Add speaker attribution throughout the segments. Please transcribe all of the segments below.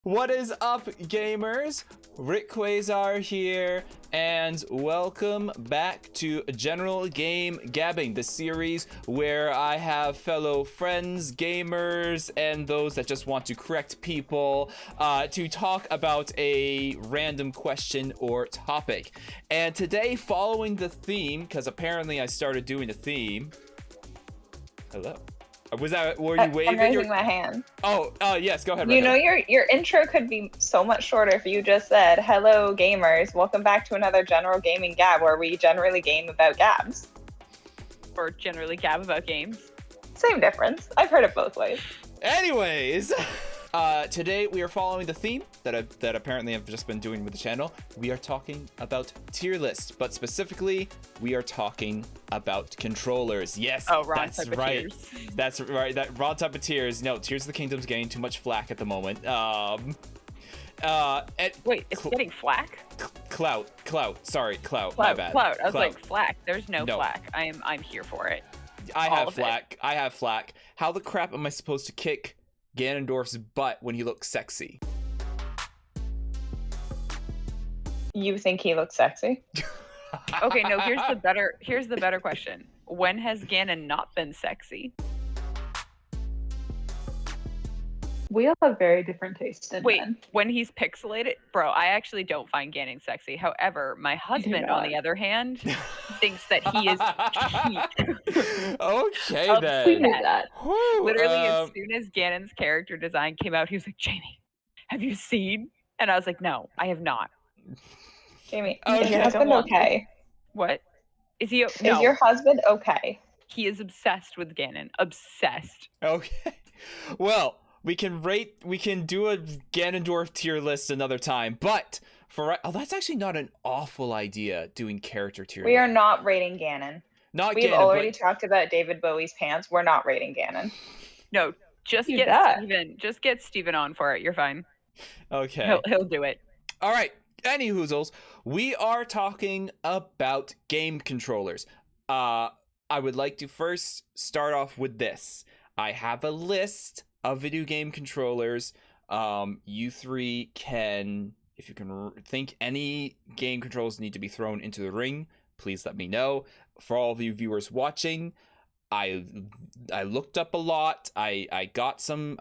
Speaker 1: What is up, gamers? Rick Quasar here, and welcome back to General Game Gabbing, the series where I have fellow friends, gamers, and those that just want to correct people to talk about a random question or topic. And today, following the theme, because apparently I started doing a theme. Hello. Were you waving?
Speaker 2: I'm raising my hand.
Speaker 1: Oh, yes, go ahead.
Speaker 2: You know, your intro could be so much shorter if you just said, "Hello, gamers. Welcome back to another General Gaming Gab, where we generally game about gabs."
Speaker 3: Or generally gab about games.
Speaker 2: Same difference. I've heard it both ways.
Speaker 1: Anyways, today we are following the theme that apparently I've just been doing with the channel. We are talking about tier list, but specifically we are talking about controllers. Yes, that's right. That's right. That wrong type of tiers. No, Tears of the Kingdom's getting too much flack at the moment.
Speaker 3: Wait, it's getting flack?
Speaker 1: Clout. Sorry, clout. My bad.
Speaker 3: Clout. I was like, flack. There's no flack. I'm here for it.
Speaker 1: I have flack. How the crap am I supposed to kick Ganondorf's butt when he looks sexy?
Speaker 2: You think he looks sexy?
Speaker 3: Okay, no, here's the better question. When has Ganon not been sexy?
Speaker 4: We all have very different tastes in men.
Speaker 3: When he's pixelated? Bro, I actually don't find Ganon sexy. However, my husband, on the other hand, thinks that he is cute.
Speaker 1: Okay, then.
Speaker 4: We knew that.
Speaker 3: Literally, as soon as Ganon's character design came out, he was like, "Jamie, have you seen?" And I was like, "No, I have not."
Speaker 2: Jamie, is your husband okay?
Speaker 3: What? Is he?
Speaker 2: No. Is your husband okay?
Speaker 3: He is obsessed with Ganon. Obsessed.
Speaker 1: Okay. Well, we can do a Ganondorf tier list another time, but that's actually not an awful idea, doing character tier list.
Speaker 2: We are not rating Ganon. We've already talked about David Bowie's pants. We're not rating Ganon.
Speaker 3: No, just get Steven on for it. You're fine.
Speaker 1: Okay.
Speaker 3: He'll do it.
Speaker 1: All right. Any hoozles, we are talking about game controllers. I would like to first start off with this. I have a list of video game controllers. You three can, if you can think any game controls need to be thrown into the ring, please let me know. For all of you viewers watching, I looked up a lot. I got some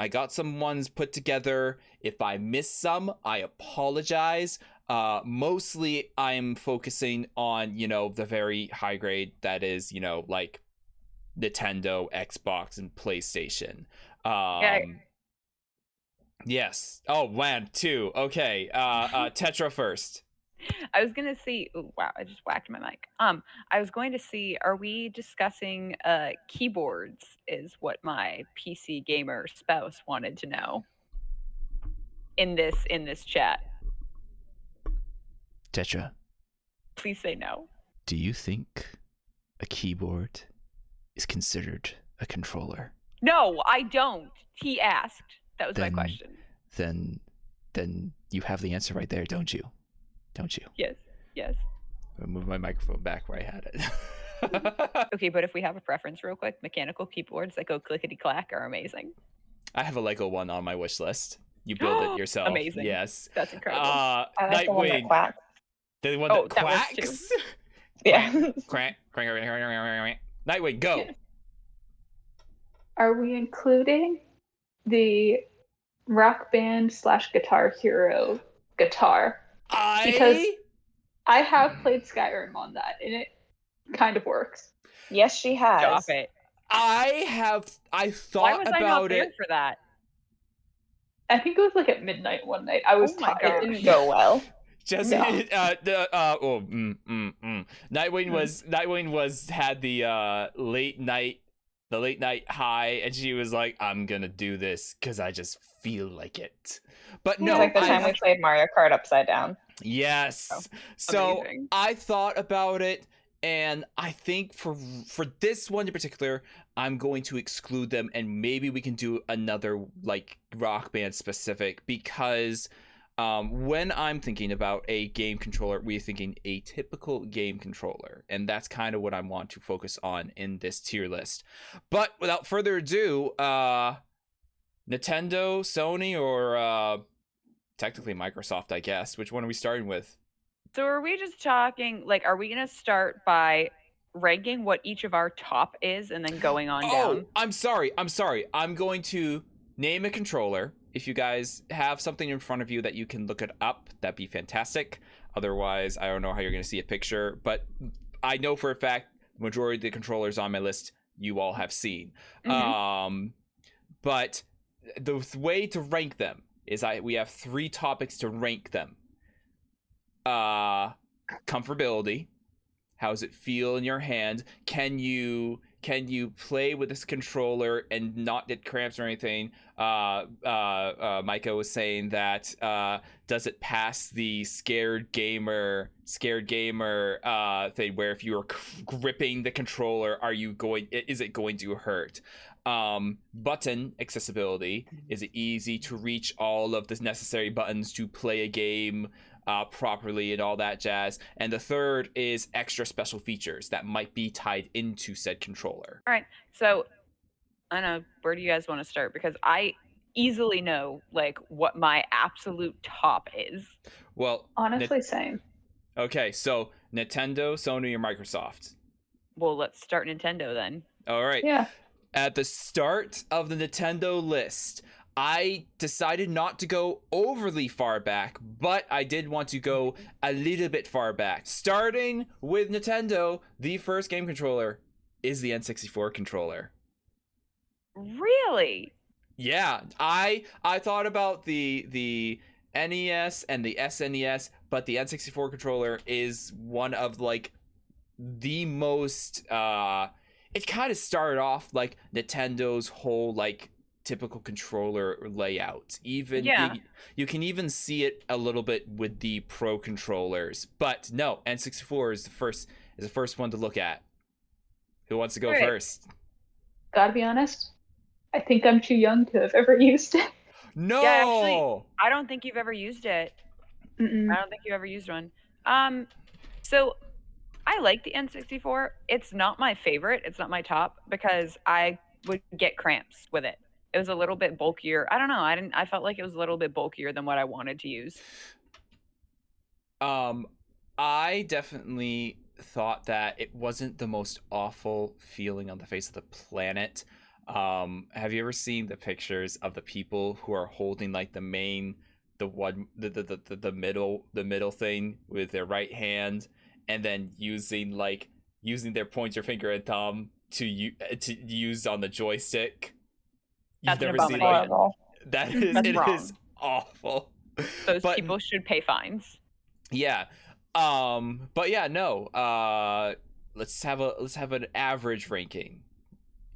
Speaker 1: ones put together. If I missed some, I apologize. Mostly I'm focusing on, the very high grade that is, like Nintendo, Xbox, and PlayStation. Yes. Oh, man, too. Okay. Tetra first.
Speaker 3: I was gonna see. Oh, wow! I just whacked my mic. I was going to see. Are we discussing keyboards? Is what my PC gamer spouse wanted to know. In this chat.
Speaker 1: Tetra.
Speaker 3: Please say no.
Speaker 1: Do you think a keyboard is considered a controller?
Speaker 3: No, I don't. He asked. That was my question.
Speaker 1: Then you have the answer right there, don't you? Don't you?
Speaker 3: Yes.
Speaker 1: I'll move my microphone back where I had it.
Speaker 3: Okay, but if we have a preference real quick, mechanical keyboards that go clickety-clack are amazing.
Speaker 1: I have a Lego one on my wish list. You build it yourself.
Speaker 3: Amazing.
Speaker 1: Yes.
Speaker 3: That's incredible.
Speaker 2: I like the one that quacks.
Speaker 1: The one that quacks?
Speaker 2: Yeah.
Speaker 1: Quack. Nightwing, go.
Speaker 4: Are we including the Rock Band / Guitar Hero guitar? Because I have played Skyrim on that, and it kind of works.
Speaker 2: Yes, she has.
Speaker 3: Stop it.
Speaker 1: I thought
Speaker 3: Why was
Speaker 1: about
Speaker 3: I not there
Speaker 1: it
Speaker 3: for that?
Speaker 4: I think it was like at midnight one night. I was tired.
Speaker 2: It didn't go well.
Speaker 1: Just Nightwing had the late night high, and she was like, "I'm gonna do this because I just feel like it." But no,
Speaker 2: like the time we played Mario Kart upside down.
Speaker 1: Yes.
Speaker 3: Oh,
Speaker 1: so
Speaker 3: amazing.
Speaker 1: I thought about it, and I think for this one in particular, I'm going to exclude them, and maybe we can do another like Rock Band specific, because when I'm thinking about a game controller, we're thinking a typical game controller, and that's kind of what I want to focus on in this tier list. But without further ado, Nintendo, Sony, or technically Microsoft, I guess. Which one are we starting with?
Speaker 3: So are we just talking, like, are we going to start by ranking what each of our top is and then going on down?
Speaker 1: I'm sorry. I'm going to name a controller. If you guys have something in front of you that you can look it up, that'd be fantastic. Otherwise, I don't know how you're going to see a picture, but I know for a fact the majority of the controllers on my list you all have seen. But the way to rank them is we have 3 topics to rank them. Comfortability. How does it feel in your hand? Can you play with this controller and not get cramps or anything? Micah was saying that does it pass the scared gamer thing, where if you are gripping the controller, is it going to hurt? Button accessibility, is it easy to reach all of the necessary buttons to play a game properly and all that jazz? And the third is extra special features that might be tied into said controller.
Speaker 3: All right, so I don't know, where do you guys want to start? Because I easily know like what my absolute top is.
Speaker 1: Well,
Speaker 4: honestly, same.
Speaker 1: Okay, so Nintendo, Sony, or Microsoft?
Speaker 3: Well, let's start Nintendo then.
Speaker 1: All right.
Speaker 4: Yeah.
Speaker 1: At the start of the Nintendo list, I decided not to go overly far back, but I did want to go a little bit far back. Starting with Nintendo, the first game controller is the N64 controller.
Speaker 3: Really?
Speaker 1: Yeah, I thought about the NES and the SNES, but the N64 controller is one of like the most it kind of started off like Nintendo's whole like typical controller layout. Even you can even see it a little bit with the Pro controllers. But no, N64 is the first one to look at. Who wants to go first?
Speaker 4: Gotta be honest, I think I'm too young to have ever used it.
Speaker 1: No,
Speaker 3: yeah, actually, I don't think you've ever used it.
Speaker 4: Mm-mm.
Speaker 3: I don't think you've ever used one. So I like the N64. It's not my favorite. It's not my top because I would get cramps with it. It was a little bit bulkier. I don't know. I felt like it was a little bit bulkier than what I wanted to use.
Speaker 1: I definitely thought that it wasn't the most awful feeling on the face of the planet. Have you ever seen the pictures of the people who are holding like the middle thing with their right hand, and then using their pointer finger and thumb to use on the joystick?
Speaker 3: That's
Speaker 1: You've
Speaker 3: an
Speaker 1: never seen like that?
Speaker 3: That's wrong.
Speaker 1: Is awful.
Speaker 3: Those people should pay fines.
Speaker 1: Yeah. But yeah, no. Let's have an average ranking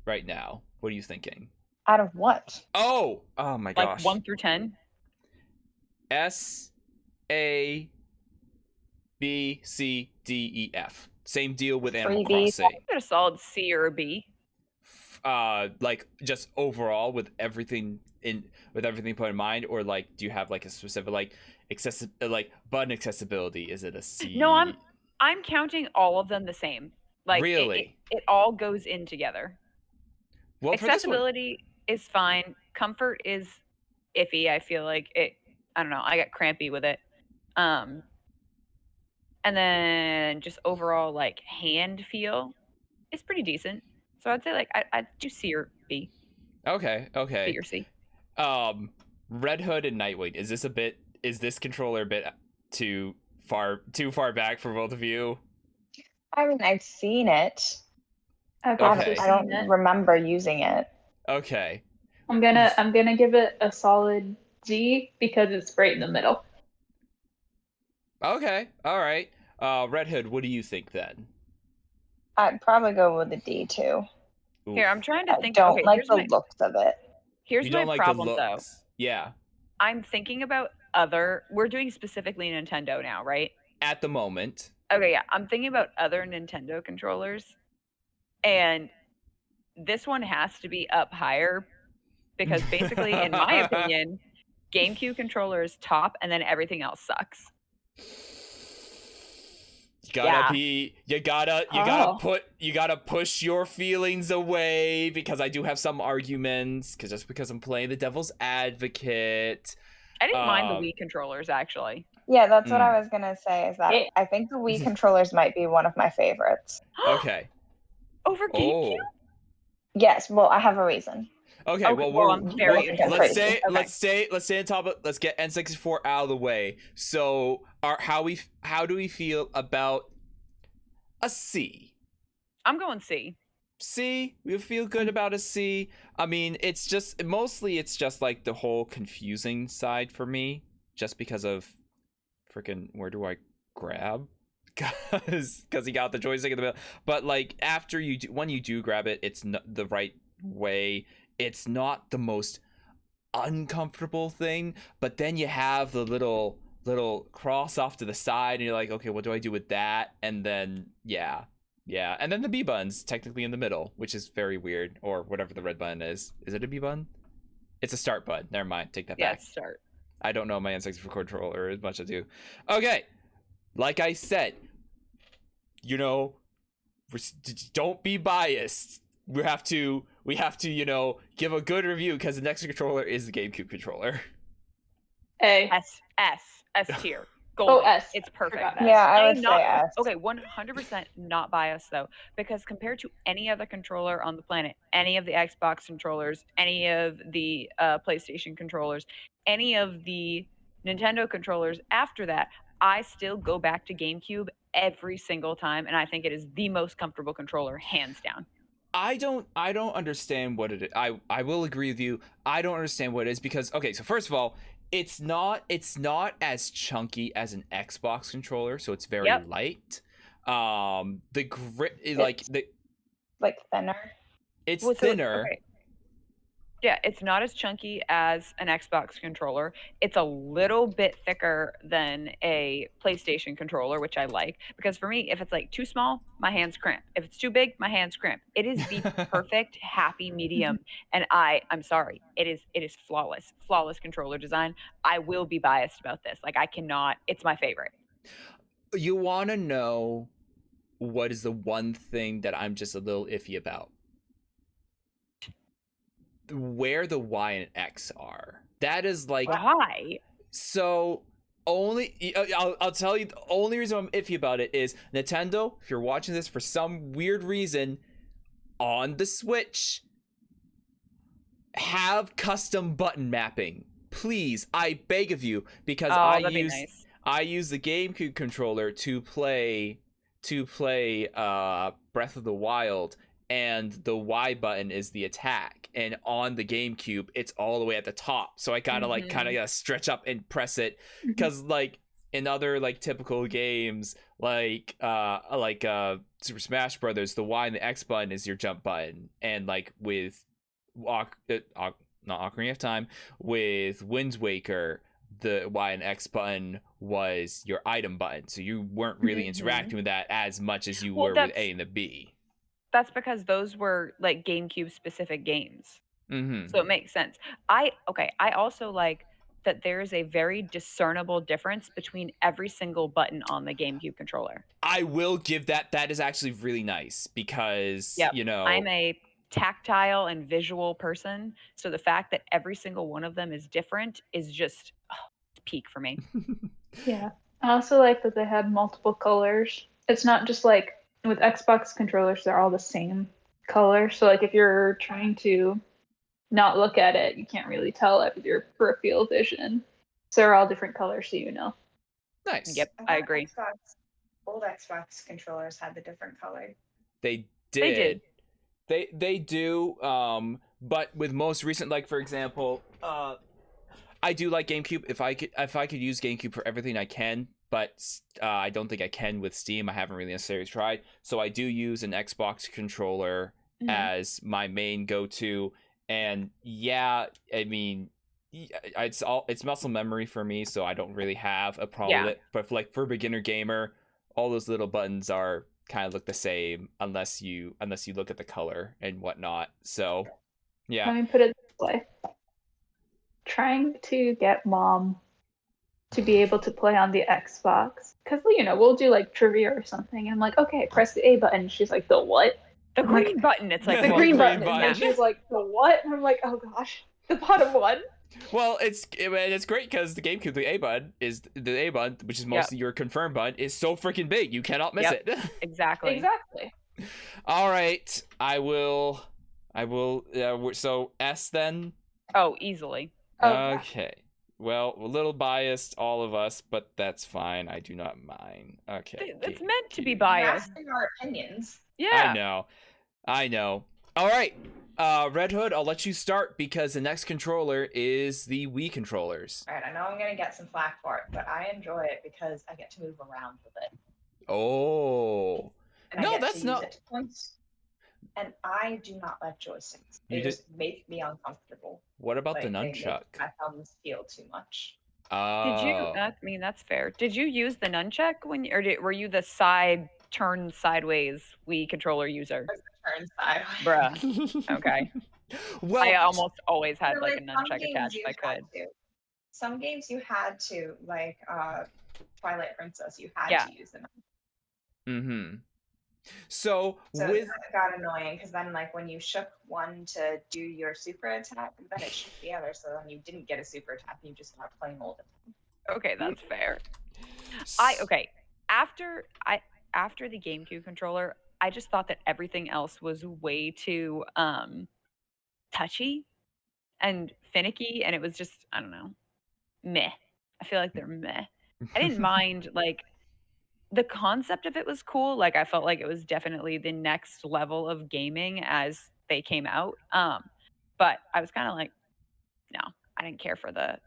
Speaker 1: right now. What are you thinking?
Speaker 2: Out of what?
Speaker 1: Oh my gosh.
Speaker 3: Like 1 through 10?
Speaker 1: S, A, B, C, D, E, F. Same deal with Animal Crossing.
Speaker 3: I got a solid C or a B.
Speaker 1: Like just overall with everything put in mind, or like do you have like a specific like button accessibility? Is it a C?
Speaker 3: No, I'm counting all of them the same. Like
Speaker 1: really,
Speaker 3: it all goes in together.
Speaker 1: Well,
Speaker 3: accessibility is fine. Comfort is iffy. I feel like it. I don't know. I got crampy with it. And then just overall like hand feel is pretty decent. So I'd say like I'd do C or B.
Speaker 1: Okay.
Speaker 3: B or C.
Speaker 1: Redhood and Nightwing. Is this controller a bit too far back for both of you?
Speaker 2: I mean, I've seen it.
Speaker 4: I
Speaker 2: don't remember using it.
Speaker 1: Okay.
Speaker 4: I'm gonna give it a solid D because it's right in the middle.
Speaker 1: Okay. All right. Redhood, what do you think then?
Speaker 2: I'd probably go with a D too.
Speaker 1: Ooh.
Speaker 3: Here, I'm trying to think.
Speaker 2: I don't like the looks of it.
Speaker 3: Here's
Speaker 1: you
Speaker 3: my
Speaker 1: don't like
Speaker 3: problem
Speaker 1: the
Speaker 3: though.
Speaker 1: looks. Yeah.
Speaker 3: I'm thinking about we're doing specifically Nintendo now, right?
Speaker 1: At the moment.
Speaker 3: Okay, yeah. I'm thinking about other Nintendo controllers. And this one has to be up higher because basically, in my opinion, GameCube controller is top and then everything else sucks.
Speaker 1: You gotta push your feelings away, because I do have some arguments, because I'm playing the devil's advocate.
Speaker 3: I didn't mind the Wii controllers, actually.
Speaker 2: Yeah, that's what I was going to say, is that
Speaker 4: Yeah.
Speaker 2: I think the Wii controllers might be one of my favorites.
Speaker 1: Okay.
Speaker 3: Over GameCube?
Speaker 2: Yes, well, I have a reason.
Speaker 1: Okay, let's stay on top of, let's get N64 out of the way. So, how do we feel about a C?
Speaker 3: I'm going C.
Speaker 1: C, we feel good about a C. I mean, it's just like the whole confusing side for me, just because of freaking where do I grab? Because you got the joystick in the middle. But like when you do grab it, it's not the right way. It's not the most uncomfortable thing. But then you have the little cross off to the side, and you're like, okay, what do I do with that? And then yeah, and then the B button's technically in the middle, which is very weird, or whatever the red button is. Is it a B button? It's a start button. Never mind. Take that back.
Speaker 3: Yeah, start.
Speaker 1: I don't know my N64 controller as much as I do. Okay, like I said, don't be biased. We have to, give a good review because the next controller is the GameCube controller.
Speaker 4: A.
Speaker 3: S tier. Golden.
Speaker 4: S.
Speaker 3: It's perfect.
Speaker 2: Yeah, I would say S.
Speaker 3: Okay, 100% not biased though, because compared to any other controller on the planet, any of the Xbox controllers, any of the PlayStation controllers, any of the Nintendo controllers after that, I still go back to GameCube every single time, and I think it is the most comfortable controller, hands down.
Speaker 1: I don't understand what it is. I will agree with you. I don't understand what it is because, okay, so first of all, it's not as chunky as an Xbox controller, so it's very light. The grip is like
Speaker 2: thinner.
Speaker 1: It's thinner.
Speaker 3: Okay. Yeah, it's not as chunky as an Xbox controller. It's a little bit thicker than a PlayStation controller, which I like. Because for me, if it's like too small, my hands cramp. If it's too big, my hands cramp. It is the perfect happy medium. And I'm sorry, it is flawless. Flawless controller design. I will be biased about this. Like, I cannot, it's my favorite.
Speaker 1: You want to know what is the one thing that I'm just a little iffy about? Where the Y and X are. That is like,
Speaker 3: why?
Speaker 1: So I'll tell you, the only reason I'm iffy about it is Nintendo, if you're watching this for some weird reason, on the Switch, have custom button mapping. Please, I beg of you, because I use the GameCube controller to play Breath of the Wild, and the Y button is the attack, and on the GameCube it's all the way at the top, so I gotta gotta stretch up and press it, because like in other like typical games like Super Smash Brothers, the Y and the X button is your jump button, and like with not Ocarina of Time, with Wind Waker, the Y and X button was your item button, so you weren't really interacting with that as much as you were with A and the B.
Speaker 3: That's because those were like GameCube specific games. So it makes sense. I also like that there is a very discernible difference between every single button on the GameCube controller.
Speaker 1: I will give that. That is actually really nice because,
Speaker 3: I'm a tactile and visual person. So the fact that every single one of them is different is just it's peak for me.
Speaker 4: Yeah. I also like that they have multiple colors. It's not just like with Xbox controllers, they're all the same color. So like if you're trying to not look at it, you can't really tell it with your peripheral vision. So they're all different colors, so you know.
Speaker 1: Nice.
Speaker 3: Yep, I agree.
Speaker 2: Old Xbox controllers had the different color.
Speaker 1: They did. They do. But with most recent, like for example, I do like GameCube. If I could use GameCube for everything, I can. But I don't think I can with Steam. I haven't really necessarily tried. So I do use an Xbox controller as my main go-to. And yeah, I mean, it's muscle memory for me, so I don't really have a problem with it. But for a beginner gamer, all those little buttons are kind of look the same unless you look at the color and whatnot. So yeah.
Speaker 4: Let me put it this way. Trying to get mom to be able to play on the Xbox, because we'll do like trivia or something, and I'm like, okay, press the A button. She's like, the what?
Speaker 3: The green button. It's like
Speaker 4: the green button. And she's like, the what? And I'm like, oh gosh, the bottom one.
Speaker 1: Well, it's great because the GameCube, the A button, which is mostly your confirm button, is so freaking big you cannot miss it.
Speaker 3: Exactly.
Speaker 4: Exactly.
Speaker 1: All right, I will. So S then.
Speaker 3: Oh, easily.
Speaker 4: Oh,
Speaker 1: Okay. Well, a little biased, all of us, but that's fine. I do not mind. Okay.
Speaker 3: It's meant to be
Speaker 1: GameCube.
Speaker 3: biased.
Speaker 2: Asking our opinions.
Speaker 3: Yeah.
Speaker 1: I know. All right. Red Hood, I'll let you start because the next controller is the Wii controllers.
Speaker 2: All right, I know I'm gonna get some flack for it, but I enjoy it because I get to move around with it.
Speaker 1: Oh.
Speaker 2: And
Speaker 1: No,
Speaker 2: I get
Speaker 1: that's
Speaker 2: to
Speaker 1: not.
Speaker 2: use it to points. And I do not like joysticks.
Speaker 1: You
Speaker 2: They
Speaker 1: just-
Speaker 2: just make me uncomfortable.
Speaker 1: What about the
Speaker 2: They make
Speaker 1: nunchuck?
Speaker 2: my thumbs feel too much.
Speaker 3: Did you? I mean, that's fair. Did you use the nunchuck were you the turn sideways Wii controller user?
Speaker 2: Turn sideways.
Speaker 3: Bruh. Okay.
Speaker 1: Well,
Speaker 3: I almost always had
Speaker 2: Or,
Speaker 3: like a
Speaker 2: some
Speaker 3: nunchuck
Speaker 2: games
Speaker 3: attached
Speaker 2: you
Speaker 3: if I
Speaker 2: had
Speaker 3: could.
Speaker 2: to. Some games you had to, like Twilight Princess, you had
Speaker 3: Yeah.
Speaker 2: to use them.
Speaker 1: Mm-hmm. So
Speaker 2: So
Speaker 1: with
Speaker 2: it got annoying because then, like, when you shook one to do your super attack, then it shook the other. So then you didn't get a super attack. You just got plain old attack.
Speaker 3: Okay, that's fair. After the GameCube controller, I just thought that everything else was way too touchy and finicky, and it was just, I don't know, meh. I feel like they're meh. I didn't mind, like, the concept of it was cool. Like, I felt like it was definitely the next level of gaming as they came out. But I was kind of like, no, I didn't care for the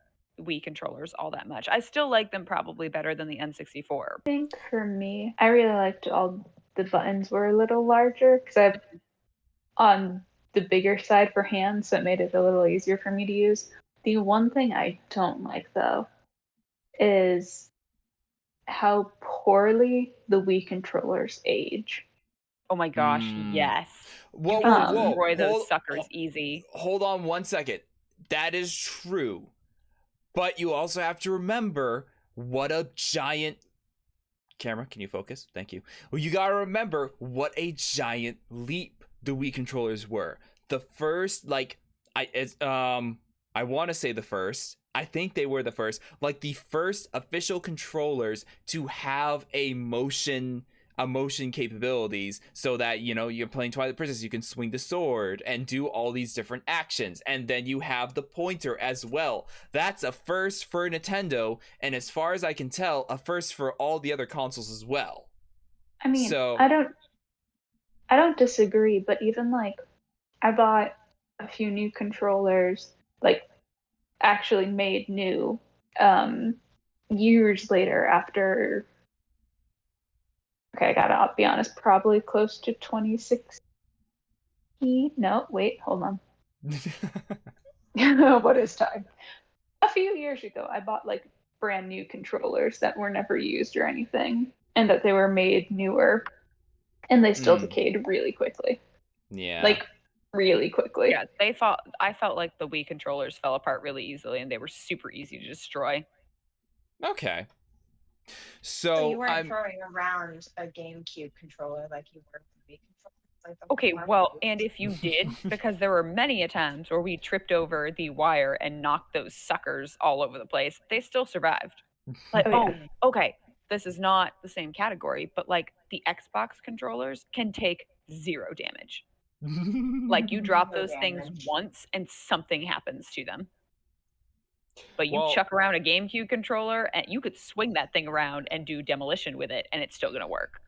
Speaker 3: Wii controllers all that much. I still like them probably better than the N64.
Speaker 4: I think for me, I really liked all the buttons were a little larger because I'm on the bigger side for hands, so it made it a little easier for me to use. The one thing I don't like though is how poorly the Wii controllers age.
Speaker 3: Oh my gosh, yes.
Speaker 1: Whoa,
Speaker 3: You can
Speaker 1: whoa, whoa.
Speaker 3: destroy those suckers easy.
Speaker 1: Hold on 1 second. That is true. But you also have to remember what a giant camera, can you focus? Thank you. Well, you gotta remember what a giant leap the Wii controllers were. The first, like, I want to say the first. I think they were the first, like the first official controllers to have a motion capabilities, so that, you know, you're playing Twilight Princess, you can swing the sword and do all these different actions, and then you have the pointer as well. That's a first for Nintendo, and as far as I can tell, a first for all the other consoles as well.
Speaker 4: I mean,
Speaker 1: So
Speaker 4: I don't disagree, but even like I bought a few new controllers, like actually made new, years later after. Okay, I gotta be honest, probably close to 2016. No, wait, hold on. What is time? A few years ago, I bought like brand new controllers that were never used or anything, and that they were made newer, and they still decayed really quickly.
Speaker 1: Yeah.
Speaker 4: Like really quickly.
Speaker 3: Yeah, I felt like the Wii controllers fell apart really easily, and they were super easy to destroy.
Speaker 1: Okay.
Speaker 2: So you weren't throwing around a GameCube controller like you were with Wii controllers. Like
Speaker 3: Okay, well, and if you did, because there were many times where we tripped over the wire and knocked those suckers all over the place, they still survived. Like, okay, this is not the same category, but like the Xbox controllers can take 0 damage. Like, you drop those things once and something happens to them. But you chuck around a GameCube controller and you could swing that thing around and do demolition with it, and it's still gonna work.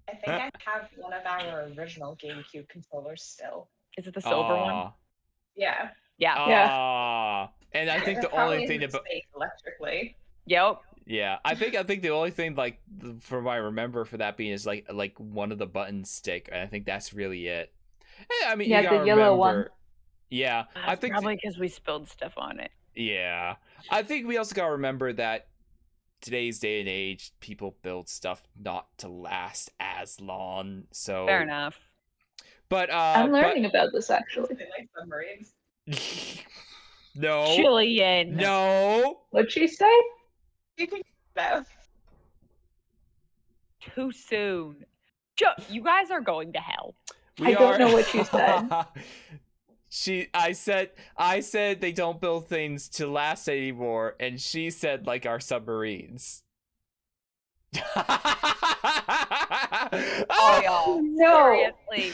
Speaker 2: I think I have one of our original GameCube controllers still.
Speaker 3: Is it the silver one?
Speaker 2: Yeah.
Speaker 3: Yeah.
Speaker 1: And I think the only thing about
Speaker 2: electrically.
Speaker 3: Yep.
Speaker 1: Yeah, I think the only thing, like, from what I remember for that being is like one of the buttons stick, and I think that's really it. I mean,
Speaker 4: yeah,
Speaker 1: you gotta
Speaker 4: the yellow
Speaker 1: remember,
Speaker 4: one.
Speaker 1: Yeah, I think
Speaker 3: probably because we spilled stuff on it.
Speaker 1: Yeah, I think we also gotta remember that today's day and age, people build stuff not to last as long. So
Speaker 3: fair enough.
Speaker 1: But
Speaker 4: I'm learning about this actually.
Speaker 2: They like submarines.
Speaker 1: No.
Speaker 3: Jillian.
Speaker 4: No. What'd she say?
Speaker 2: You can both.
Speaker 3: Too soon. You guys are going to hell.
Speaker 4: I don't know what you said.
Speaker 1: I said they don't build things to last anymore, and she said like our submarines.
Speaker 3: Oh, y'all.
Speaker 4: No.
Speaker 3: Seriously.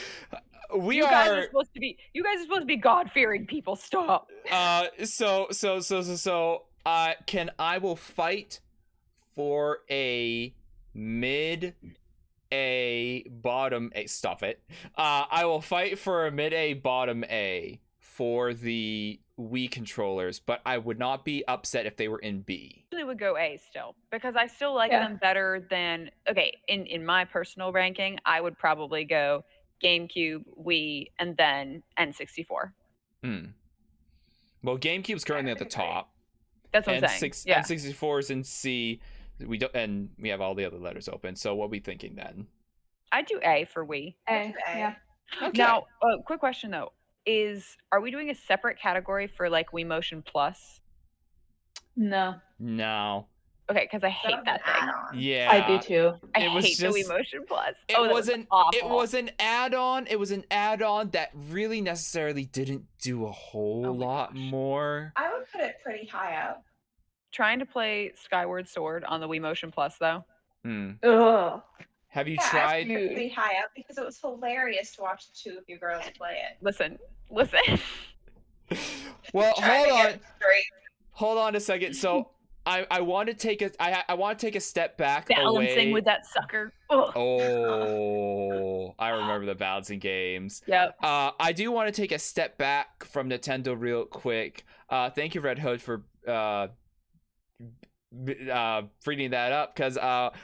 Speaker 1: We
Speaker 3: You guys are supposed to be God-fearing people. Stop.
Speaker 1: Can I will fight for a mid A bottom A. Stop it. I will fight for a mid A bottom A for the Wii controllers, but I would not be upset if they were in B.
Speaker 3: I would go A still because I still like them better than in my personal ranking. I would probably go GameCube, Wii, and then N64.
Speaker 1: Well, GameCube's currently at the top.
Speaker 3: That's what I'm saying.
Speaker 1: N64 is in C. We have all the other letters open. So what are we thinking then?
Speaker 3: I'd do A for Wii.
Speaker 4: A. Yeah.
Speaker 1: Okay.
Speaker 3: Now, quick question though: are we doing a separate category for like Wii Motion Plus?
Speaker 4: No.
Speaker 3: Okay, because I hate that thing.
Speaker 1: Yeah,
Speaker 4: I do too.
Speaker 3: I hate the Wii Motion Plus.
Speaker 1: It was
Speaker 3: awful.
Speaker 1: an add-on. It was an add-on that really necessarily didn't do a whole lot more.
Speaker 2: I would put it pretty high up.
Speaker 3: Trying to play Skyward Sword on the Wii Motion Plus though.
Speaker 4: Ugh.
Speaker 1: Have you
Speaker 2: I
Speaker 1: tried?
Speaker 2: put it pretty high up because it was hilarious to watch the two of you girls play it.
Speaker 3: Listen.
Speaker 1: Well, hold on a second. So I want to take a step back.
Speaker 3: Balancing with that sucker. Ugh.
Speaker 1: Oh, I remember the balancing games.
Speaker 3: Yep.
Speaker 1: I do want to take a step back from Nintendo real quick. Thank you, Redhood, for freeing that up, because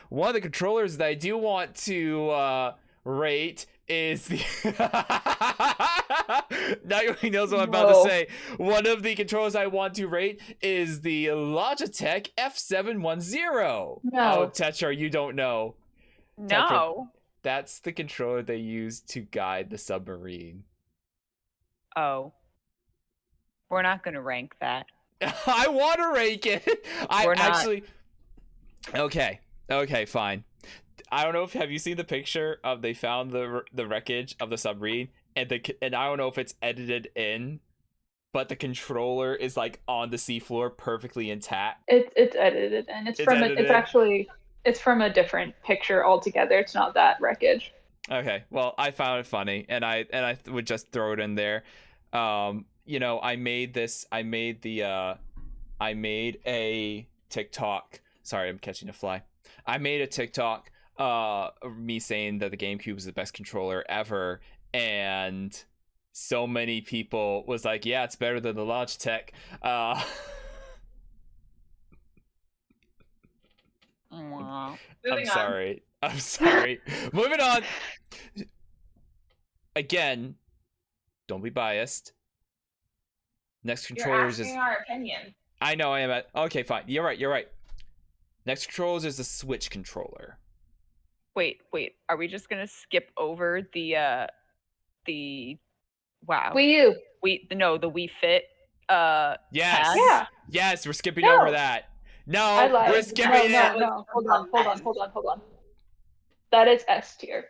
Speaker 1: one of the controllers that I do want to rate is the Nightwing knows what I'm about to say. One of the controllers I want to rate is the Logitech F710.
Speaker 4: No.
Speaker 1: Tetra, you don't know.
Speaker 3: No.
Speaker 1: Tetra, that's the controller they use to guide the submarine.
Speaker 3: Oh. We're not going to rank that.
Speaker 1: I want to rank it.
Speaker 3: We're not.
Speaker 1: Okay, fine. I don't know if have you seen the picture of they found the wreckage of the submarine, and I don't know if it's edited in, but the controller is like on the seafloor perfectly intact.
Speaker 4: It's edited in. It's from a different picture altogether. It's not that wreckage.
Speaker 1: Okay, well, I found it funny, and I would just throw it in there. I made a TikTok. Sorry, I'm catching a fly. I made a TikTok me saying that the GameCube is the best controller ever, and so many people was like, yeah, it's better than the Logitech. I'm sorry. Moving on. Again, don't be biased. Next controllers
Speaker 2: You're asking our opinion.
Speaker 1: I know I am okay, fine. You're right. Next controllers is the Switch controller.
Speaker 3: Wait. Are we just gonna skip over the wow?
Speaker 4: Wii U.
Speaker 3: The Wii Fit.
Speaker 1: Yes.
Speaker 3: Pad?
Speaker 4: Yeah.
Speaker 1: Yes, we're skipping over that. No, we're skipping it.
Speaker 4: No. Hold on. That is S tier.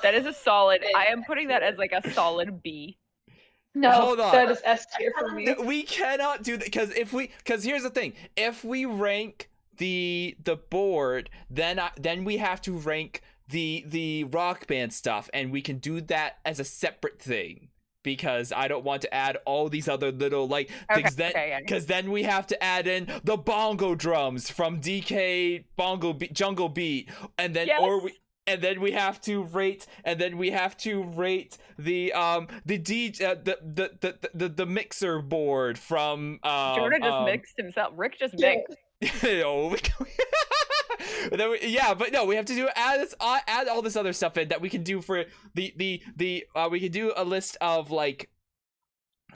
Speaker 3: That is a solid. I am putting that as like a solid B.
Speaker 4: No,
Speaker 1: hold on.
Speaker 4: That is S tier for me.
Speaker 1: We cannot do that because here's the thing. If we rank the board, then we have to rank the Rock Band stuff, and we can do that as a separate thing, because I don't want to add all these other little things because then we have to add in the bongo drums from DK Jungle Beat, and then and then we have to rate the the mixer board from
Speaker 3: Jordan just mixed himself. Rick just mixed.
Speaker 1: But no, we have to add all this other stuff in that we can do for the we can do a list of
Speaker 2: It's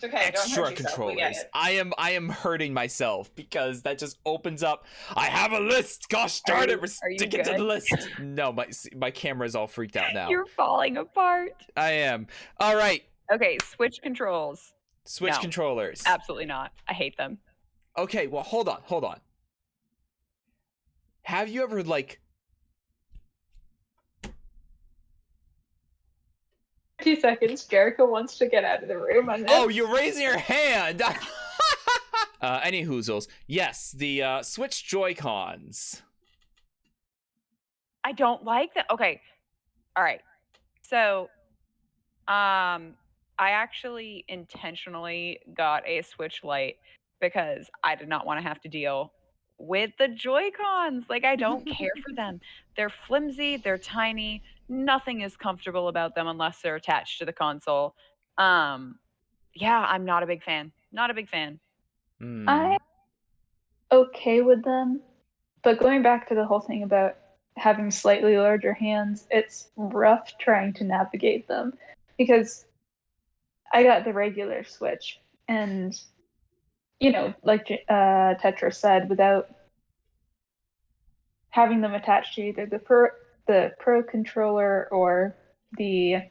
Speaker 2: okay,
Speaker 1: extra
Speaker 2: don't hurt yourself.
Speaker 1: controllers. I am hurting myself because that just opens up. I have a list. Gosh darn it, we're sticking to the list. No, my camera is all freaked out now.
Speaker 3: You're falling apart.
Speaker 1: I am. All right.
Speaker 3: Okay, Switch controls.
Speaker 1: Switch controllers.
Speaker 3: Absolutely not. I hate them.
Speaker 1: Okay, well, hold on. Have you ever
Speaker 4: 2 seconds. Jericho wants to get out of the room.
Speaker 1: Oh, you're raising your hand. Any hoozles. Yes, the Switch Joy-Cons.
Speaker 3: I don't like that. Okay. All right. So, I actually intentionally got a Switch Lite because I did not want to have to deal with the Joy-Cons. Like, I don't care for them. They're flimsy, they're tiny, nothing is comfortable about them unless they're attached to the console. Yeah, I'm not a big fan. Not a big fan.
Speaker 4: I'm okay with them, but going back to the whole thing about having slightly larger hands, it's rough trying to navigate them because I got the regular Switch, and like Tetra said, without having them attached to either the Pro controller or the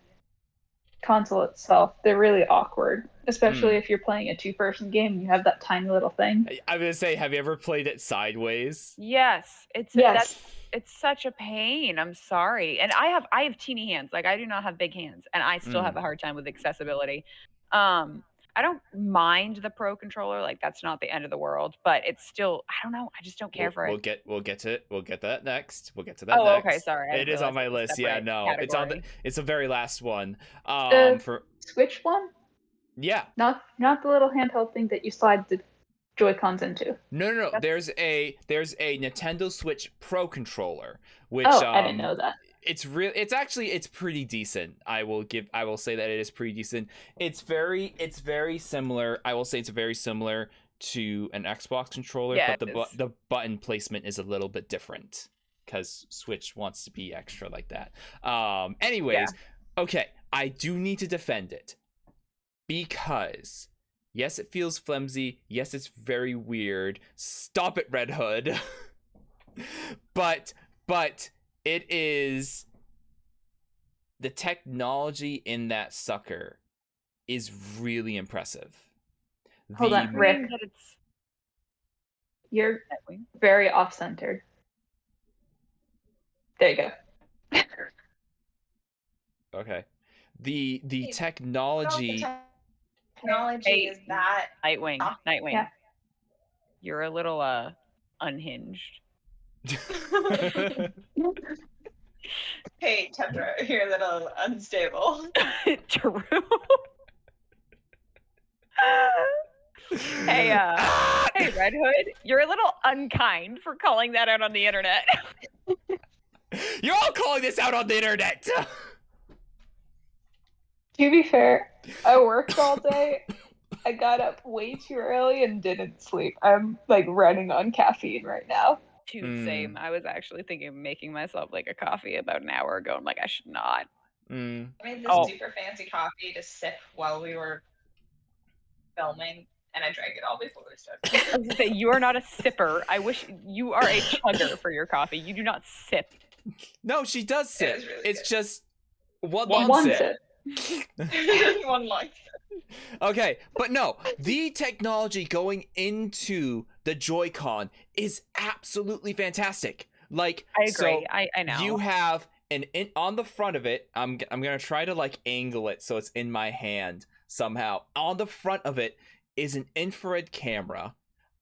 Speaker 4: console itself, they're really awkward, especially if you're playing a 2-person game and you have that tiny little thing.
Speaker 1: I'm gonna say, have you ever played it sideways?
Speaker 3: Yes,
Speaker 4: Yes.
Speaker 3: it's such a pain. I'm sorry. And I have teeny hands. Like, I do not have big hands, and I still have a hard time with accessibility. I don't mind the Pro controller. Like, that's not the end of the world, but it's still, I don't know. I just don't care for it.
Speaker 1: We'll get that next. We'll get to that next.
Speaker 3: Oh, okay, sorry.
Speaker 1: It is on my list. Yeah, no. It's on it's the very last one. For
Speaker 4: Switch one?
Speaker 1: Yeah.
Speaker 4: Not the little handheld thing that you slide the Joy-Cons into.
Speaker 1: No. There's a Nintendo Switch Pro controller, which
Speaker 4: I didn't know that.
Speaker 1: It's pretty decent. I will say that it is pretty decent. It's very similar. I will say it's very similar to an Xbox controller, but the button placement is a little bit different because Switch wants to be extra like that. Anyways, okay, I do need to defend it because yes, it feels flimsy. Yes, it's very weird. Stop it, Red Hood. but it is, the technology in that sucker is really impressive.
Speaker 4: Hold on, Rick. You're very off-centered. There you go.
Speaker 1: Okay. The technology.
Speaker 2: Technology is that
Speaker 3: Nightwing.
Speaker 4: Yeah.
Speaker 3: You're a little unhinged.
Speaker 2: Hey, Tetra, you're a little unstable.
Speaker 3: True. Hey, hey, Red Hood, you're a little unkind for calling that out on the internet.
Speaker 1: You're all calling this out on the internet.
Speaker 4: To be fair, I worked all day. I got up way too early and didn't sleep. I'm like running on caffeine right now.
Speaker 3: Same. I was actually thinking of making myself like a coffee about an hour ago. I'm like, I should not.
Speaker 2: I made this super fancy coffee to sip while we were filming, and I drank it all before we started.
Speaker 3: I was gonna say, you are not a sipper. I wish you are a chugger for your coffee. You do not sip.
Speaker 1: No, she does sip. It's
Speaker 2: good.
Speaker 1: just one
Speaker 4: sip.
Speaker 2: One line.
Speaker 1: Okay, but no, the technology going into the Joy-Con is absolutely fantastic. Like,
Speaker 3: I agree.
Speaker 1: So
Speaker 3: I know.
Speaker 1: You have on the front of it. I'm gonna try to like angle it so it's in my hand somehow. On the front of it is an infrared camera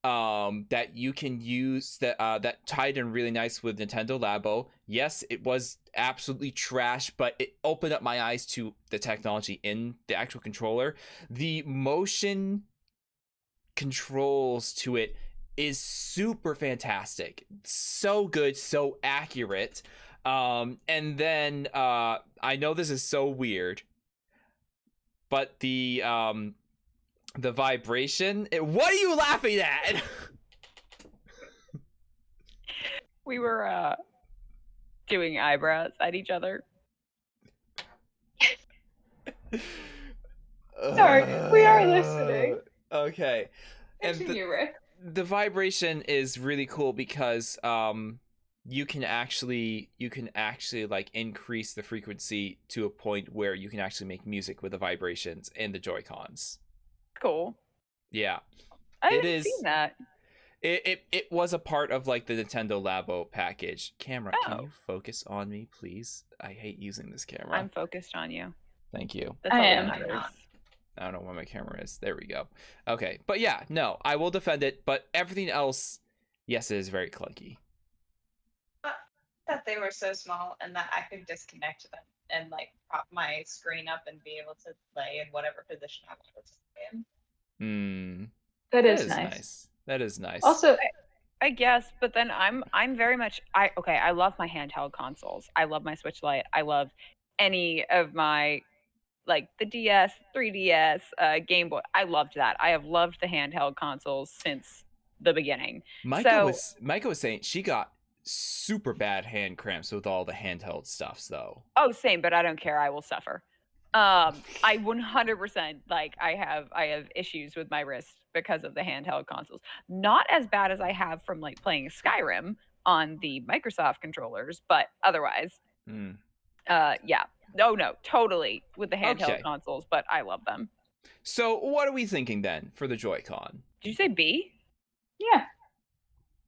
Speaker 1: that you can use that tied in really nice with Nintendo Labo. Yes, it was absolutely trash, but it opened up my eyes to the technology in the actual controller. The motion controls to it is super fantastic. So good, so accurate. And then I know this is so weird, but the vibration. What are you laughing at?
Speaker 3: We were doing eyebrows at each other.
Speaker 4: Sorry, we are listening.
Speaker 1: Okay.
Speaker 4: Continue, Rick.
Speaker 1: The vibration is really cool because you can actually like increase the frequency to a point where you can actually make music with the vibrations in the Joy-Cons.
Speaker 3: Cool.
Speaker 1: Yeah.
Speaker 3: I haven't seen that.
Speaker 1: It was a part of like the Nintendo Labo package. Camera, can you focus on me, please? I hate using this camera.
Speaker 3: I'm focused on you.
Speaker 1: Thank you.
Speaker 3: That's
Speaker 4: I
Speaker 3: all that
Speaker 4: am.
Speaker 3: matters.
Speaker 1: I don't know where my camera is. There we go. Okay, but yeah, no, I will defend it. But everything else, yes, it is very clunky.
Speaker 2: That they were so small and that I could disconnect them and like prop my screen up and be able to play in whatever position I wanted to play in.
Speaker 4: That is nice.
Speaker 1: That is nice.
Speaker 4: Also,
Speaker 3: I guess, but then I'm very much I love my handheld consoles. I love my Switch Lite. I love any of my like the DS, 3DS, Game Boy. I loved that. I have loved the handheld consoles since the beginning.
Speaker 1: Micah was saying she got super bad hand cramps with all the handheld stuffs though.
Speaker 3: Oh, same, but I don't care. I will suffer. I 100% like I have issues with my wrist because of the handheld consoles. Not as bad as I have from like playing Skyrim on the Microsoft controllers, but otherwise, yeah. No, totally with the handheld consoles, but I love them.
Speaker 1: So what are we thinking then for the Joy-Con?
Speaker 3: Did you say B?
Speaker 4: yeah.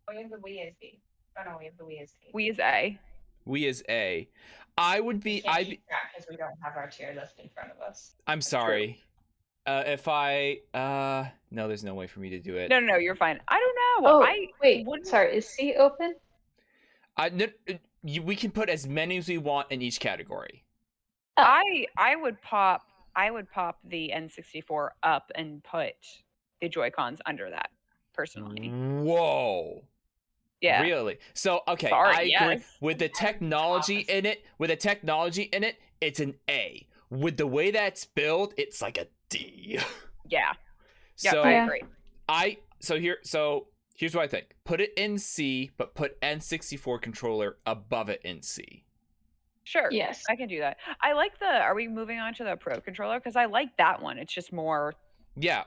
Speaker 2: We have the Wii as B. Oh no, we have the Wii as A.
Speaker 3: Wii is A.
Speaker 1: Wii is A. I would be.
Speaker 2: Because we don't have our tier list in front of us.
Speaker 1: I'm sorry. If I no, there's no way for me to do it.
Speaker 3: No, you're fine. I don't know.
Speaker 4: Oh, wait. Sorry, is C open?
Speaker 1: We can put as many as we want in each category.
Speaker 3: I would pop the N64 up and put the Joy-Cons under that personally.
Speaker 1: Whoa.
Speaker 3: Yeah.
Speaker 1: Really? So okay,
Speaker 3: Sorry,
Speaker 1: I agree.
Speaker 3: yes.
Speaker 1: With the technology in it, it's an A. With the way that's built, it's like a D.
Speaker 3: Yeah. Yeah,
Speaker 1: So
Speaker 3: I agree.
Speaker 1: Here's what I think. Put it in C, but put N64 controller above it in C.
Speaker 3: Sure.
Speaker 4: Yes.
Speaker 3: I can do that. I like are we moving on to the Pro controller? Because I like that one. It's just more.
Speaker 1: Yeah,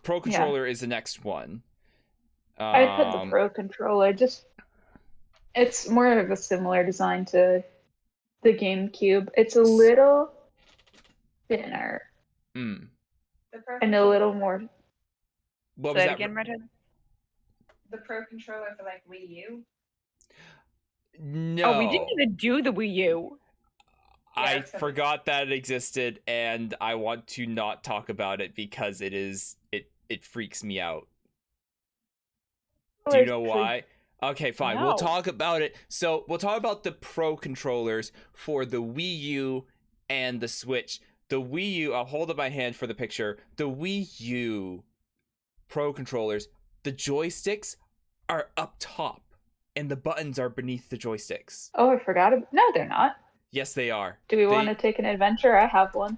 Speaker 1: Pro controller is the next one.
Speaker 4: I'd put the Pro controller. It's more of a similar design to the GameCube. It's a little thinner and a little more.
Speaker 1: What was that
Speaker 3: again, Redhood?
Speaker 2: The Pro controller for like Wii U.
Speaker 1: No.
Speaker 3: Oh, we didn't even do the Wii U.
Speaker 1: I forgot that it existed, and I want to not talk about it because it freaks me out. Do you know why? Okay, fine.
Speaker 3: No.
Speaker 1: We'll talk about it. So we'll talk about the Pro controllers for the Wii U and the Switch. The Wii U, I'll hold up my hand for the picture. The Wii U Pro controllers, the joysticks are up top and the buttons are beneath the joysticks.
Speaker 4: Oh, I forgot. No, they're not.
Speaker 1: Yes, they are.
Speaker 4: Do we want to take an adventure? I have one.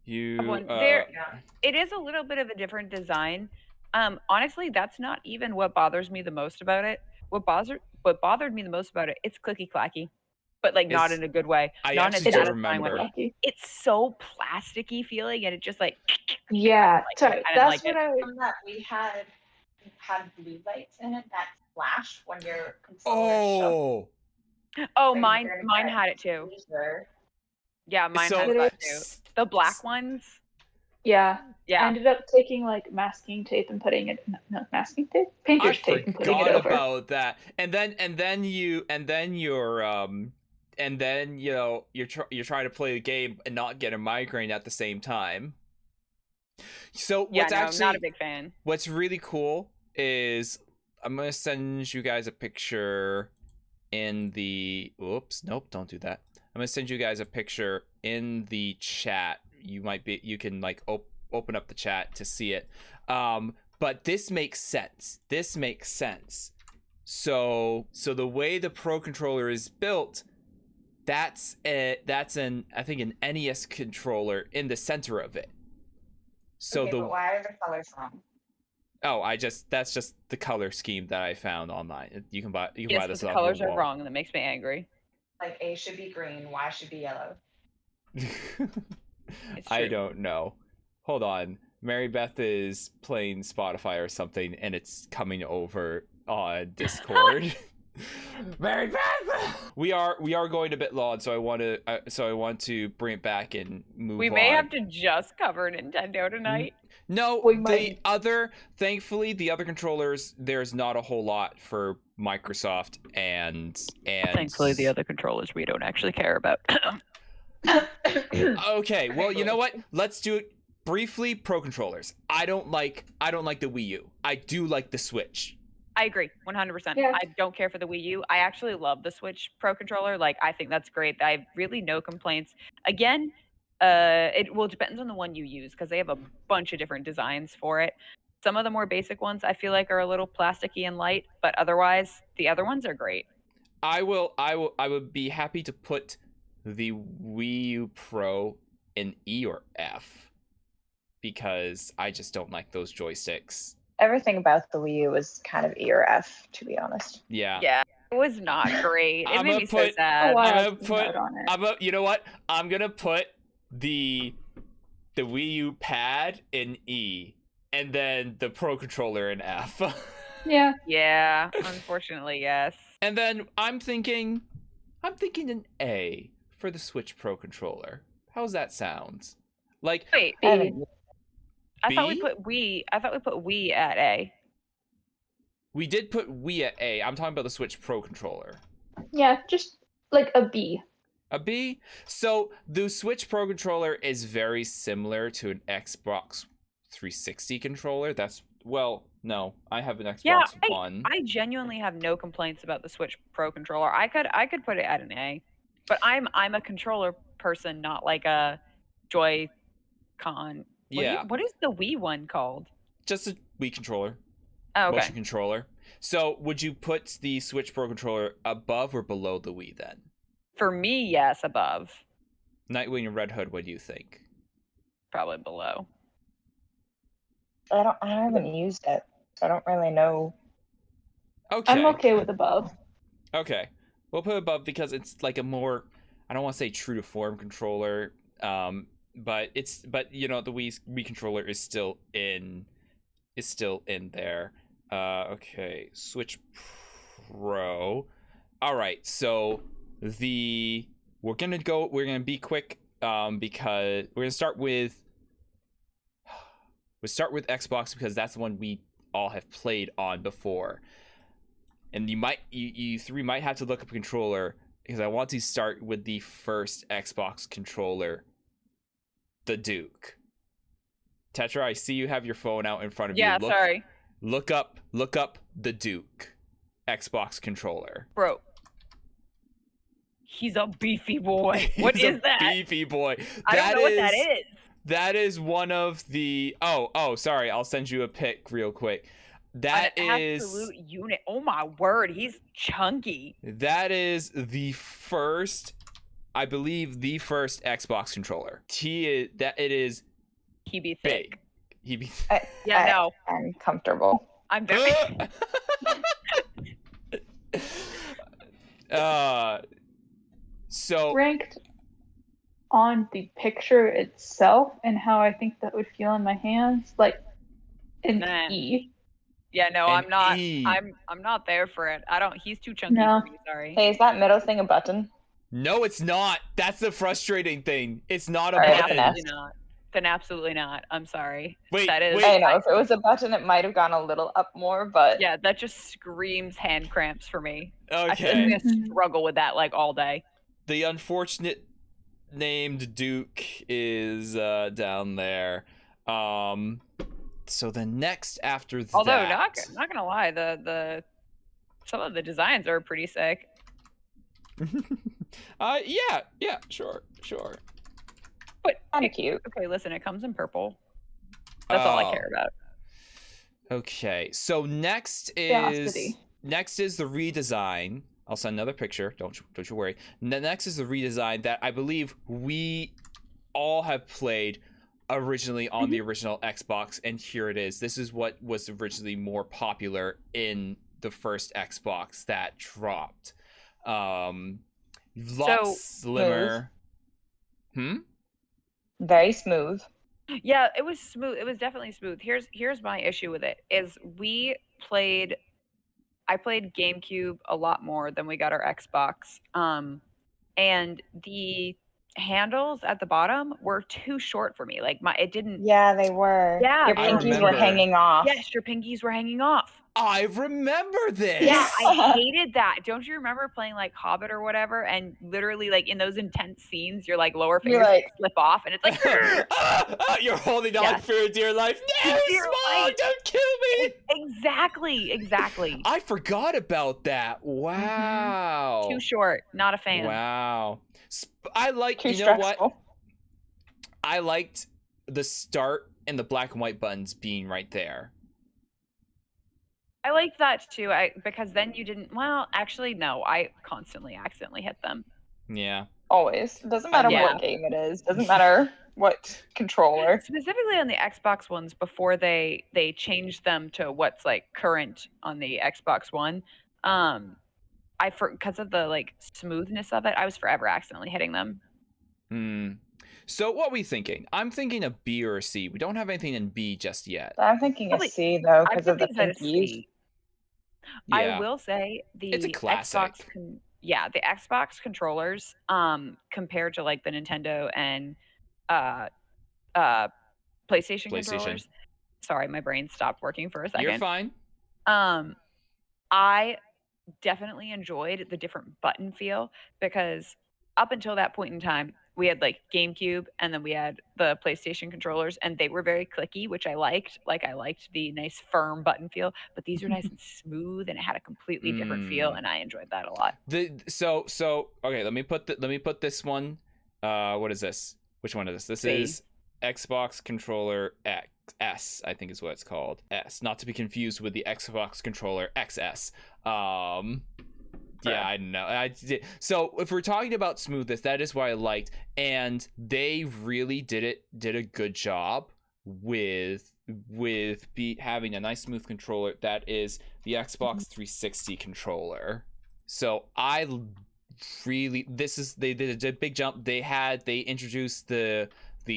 Speaker 3: It is a little bit of a different design. Honestly, that's not even what bothers me the most about it. What bothered me the most about it, it's clicky clacky, but like not in a good way.
Speaker 1: I
Speaker 3: not
Speaker 1: actually
Speaker 3: in a
Speaker 1: don't remember.
Speaker 3: It's so plasticky feeling, and it just like.
Speaker 4: Yeah, sorry. That's what
Speaker 2: I was. That we had blue lights in it that flash when your controller.
Speaker 3: Oh, mine had it too. Yeah, mine had that too. The black ones.
Speaker 4: Yeah. I ended up taking like masking tape and putting it. No, masking tape. Painter's tape and putting it over.
Speaker 1: I forgot about that. And then you're trying to play the game and not get a migraine at the same time. So
Speaker 3: I'm not a big fan.
Speaker 1: What's really cool is I'm gonna send you guys a picture in the. Oops, nope, don't do that. I'm gonna send you guys a picture in the chat. You can like open up the chat to see it. But this makes sense. So the way the Pro controller is built, that's I think an NES controller in the center of it. So
Speaker 2: but why are the colors wrong?
Speaker 1: Oh, that's just the color scheme that I found online. You can buy this.
Speaker 3: The colors are wrong, and that makes me angry.
Speaker 2: Like A should be green, Y should be yellow.
Speaker 1: I don't know. Hold on. Mary Beth is playing Spotify or something, and it's coming over on Discord. Mary Beth! We are going a bit long, so I want to bring it back and move on.
Speaker 3: We may have to just cover Nintendo tonight.
Speaker 1: No, thankfully the other controllers, there's not a whole lot for Microsoft and
Speaker 3: thankfully the other controllers we don't actually care about.
Speaker 1: Okay, well, you know what? Let's do it briefly. Pro controllers. I don't like the Wii U. I do like the Switch.
Speaker 3: I agree, 100%.
Speaker 4: Yeah.
Speaker 3: I don't care for the Wii U. I actually love the Switch Pro controller. Like, I think that's great. I have really no complaints. Again, it depends on the one you use because they have a bunch of different designs for it. Some of the more basic ones I feel like are a little plasticky and light, but otherwise the other ones are great.
Speaker 1: I would be happy to put the Wii U Pro in E or F because I just don't like those joysticks.
Speaker 5: Everything about the Wii U was kind of E or F, to be honest.
Speaker 1: Yeah.
Speaker 3: Yeah, it was not great. It
Speaker 1: I'm
Speaker 3: made
Speaker 1: gonna
Speaker 3: me so
Speaker 1: put-
Speaker 3: sad.
Speaker 4: Oh, wow.
Speaker 1: I'm gonna
Speaker 4: Put
Speaker 1: put.
Speaker 4: on it.
Speaker 1: You know what? I'm gonna put the Wii U pad in E, and then the Pro controller in F.
Speaker 4: Yeah.
Speaker 3: Yeah, unfortunately, yes.
Speaker 1: And then I'm thinking an A for the Switch Pro controller. How's that sound? Like,
Speaker 3: Wait,
Speaker 5: I haven't-
Speaker 3: I thought we
Speaker 1: B?
Speaker 3: put Wii at A.
Speaker 1: we did put Wii at A. I'm talking about the Switch Pro controller.
Speaker 4: Yeah, just like a B.
Speaker 1: A B? So the Switch Pro controller is very similar to an Xbox 360 controller. No, I have an Xbox
Speaker 3: Yeah,
Speaker 1: One.
Speaker 3: I genuinely have no complaints about the Switch Pro controller. I could put it at an A, but I'm a controller person, not like a Joy-Con.
Speaker 1: Yeah,
Speaker 3: What is the Wii one called?
Speaker 1: just a Wii controller,
Speaker 3: Oh, okay.
Speaker 1: motion controller. So would you put the Switch Pro controller above or below the Wii then?
Speaker 3: For me, yes, above,
Speaker 1: Nightwing and Redhood, what do you think?
Speaker 3: probably below.
Speaker 5: I haven't used it, so I don't really know.
Speaker 1: Okay.
Speaker 4: I'm okay with above.
Speaker 1: Okay. We'll put above because it's like a more, I don't want to say true to form controller, but you know, the Wii controller is still in there. Okay, Switch Pro. All right, so we're gonna be quick because we're gonna start with Xbox because that's the one we all have played on before. And you three might have to look up a controller because I want to start with the first Xbox controller, the Duke. Tetra, I see you have your phone out in front of
Speaker 3: Yeah,
Speaker 1: you.
Speaker 3: sorry,
Speaker 1: Look up the Duke Xbox controller.
Speaker 3: bro. He's a beefy boy. What
Speaker 1: He's
Speaker 3: is
Speaker 1: a
Speaker 3: that?
Speaker 1: beefy boy.
Speaker 3: I don't know what that is.
Speaker 1: That is one of the. Oh, sorry. I'll send you a pic real quick. That
Speaker 3: An
Speaker 1: is
Speaker 3: absolute unit. Oh my word, he's chunky.
Speaker 1: That is the first, I believe, the first Xbox controller. It is
Speaker 3: He be thick.
Speaker 1: big. He be.
Speaker 3: Yeah, no,
Speaker 5: I'm comfortable.
Speaker 3: I'm very.
Speaker 1: So
Speaker 4: Ranked on the picture itself and how I think that would feel in my hands, like an
Speaker 3: Nah.
Speaker 4: E.
Speaker 3: Yeah, no,
Speaker 1: An
Speaker 3: I'm not.
Speaker 1: E.
Speaker 3: I'm not there for it. I don't. He's too chunky
Speaker 4: No.
Speaker 3: for me. Sorry.
Speaker 5: Hey, is that middle thing a button?
Speaker 1: no, it's not. That's the frustrating thing. It's not a
Speaker 5: All right,
Speaker 1: button.
Speaker 5: then
Speaker 3: Absolutely not. Then absolutely not. I'm sorry.
Speaker 1: Wait,
Speaker 3: That is.
Speaker 1: wait.
Speaker 5: I know, if it was a button, it might have gone a little up more, but
Speaker 3: Yeah, that just screams hand cramps for me. I'm
Speaker 1: Okay.
Speaker 3: gonna struggle with that like all day.
Speaker 1: The unfortunate named Duke is down there. So the next after that.
Speaker 3: Although not gonna lie, the some of the designs are pretty sick.
Speaker 1: Yeah, sure.
Speaker 3: But
Speaker 5: kind of cute.
Speaker 3: okay, listen, it comes in purple. That's all I
Speaker 1: Oh.
Speaker 3: care about.
Speaker 1: Okay, so next is
Speaker 4: Curiosity.
Speaker 1: the redesign. I'll send another picture. Don't you worry. Next is the redesign that I believe we all have played originally on the original Xbox, and here it is. This is what was originally more popular in the first Xbox that dropped. Lots slimmer.
Speaker 5: Very smooth.
Speaker 3: Yeah, it was smooth. It was definitely smooth. Here's my issue with it is I played GameCube a lot more than we got our Xbox. And the handles at the bottom were too short for me. Like it didn't.
Speaker 5: Yeah, they were.
Speaker 3: Yeah,
Speaker 5: Your
Speaker 1: I
Speaker 5: pinkies were
Speaker 1: remember.
Speaker 5: hanging off.
Speaker 3: Yes, your pinkies were hanging off.
Speaker 1: I remember this.
Speaker 3: Yeah, I hated that. Don't you remember playing like Hobbit or whatever, and literally like in those intense scenes, your like lower
Speaker 5: You're
Speaker 3: fingers
Speaker 5: like-
Speaker 3: slip off, and it's like
Speaker 1: You're holding on
Speaker 3: Yes.
Speaker 1: for your dear life. No,
Speaker 3: Dear
Speaker 1: Smog,
Speaker 3: life.
Speaker 1: don't kill me.
Speaker 3: exactly.
Speaker 1: I forgot about that. Wow.
Speaker 3: Too short. Not a fan.
Speaker 1: Wow. I like,
Speaker 5: Too
Speaker 1: you know
Speaker 5: stressful.
Speaker 1: what? I liked the start and the black and white buttons being right there.
Speaker 3: I liked that too. Because then you didn't. Well, actually, no. I constantly accidentally hit them.
Speaker 1: Yeah.
Speaker 5: Always. It doesn't matter
Speaker 3: Yeah.
Speaker 5: what game it is. Doesn't matter what controller.
Speaker 3: Specifically on the Xbox ones, before they changed them to what's like current on the Xbox One. Because of the like smoothness of it, I was forever accidentally hitting them.
Speaker 1: So what are we thinking? I'm thinking a B or a C. We don't have anything in B just yet.
Speaker 5: I'm thinking
Speaker 3: Probably-
Speaker 5: a C though,
Speaker 3: I
Speaker 5: because of
Speaker 3: put
Speaker 5: the
Speaker 3: these at a
Speaker 5: pinkies.
Speaker 3: C.
Speaker 1: Yeah.
Speaker 3: I will say the
Speaker 1: It's a classic.
Speaker 3: the Xbox controllers, compared to like the Nintendo and PlayStation controllers. Sorry, my brain stopped working for a second.
Speaker 1: You're fine.
Speaker 3: I definitely enjoyed the different button feel, because up until that point in time, we had like GameCube and then we had the PlayStation controllers, and they were very clicky, which I liked. Like, I liked the nice firm button feel, but these are nice and smooth, and it had a completely different feel, and I enjoyed that a lot.
Speaker 1: So okay, let me put this one. What is this? Which one is this? This
Speaker 3: C.
Speaker 1: is Xbox controller S, I think is what it's called. S, not to be confused with the Xbox controller XS. Yeah, I know. So if we're talking about smoothness, that is what I liked, and they really did a good job with having a nice smooth controller that is the Xbox 360 controller. So I really, they did a big jump. They introduced the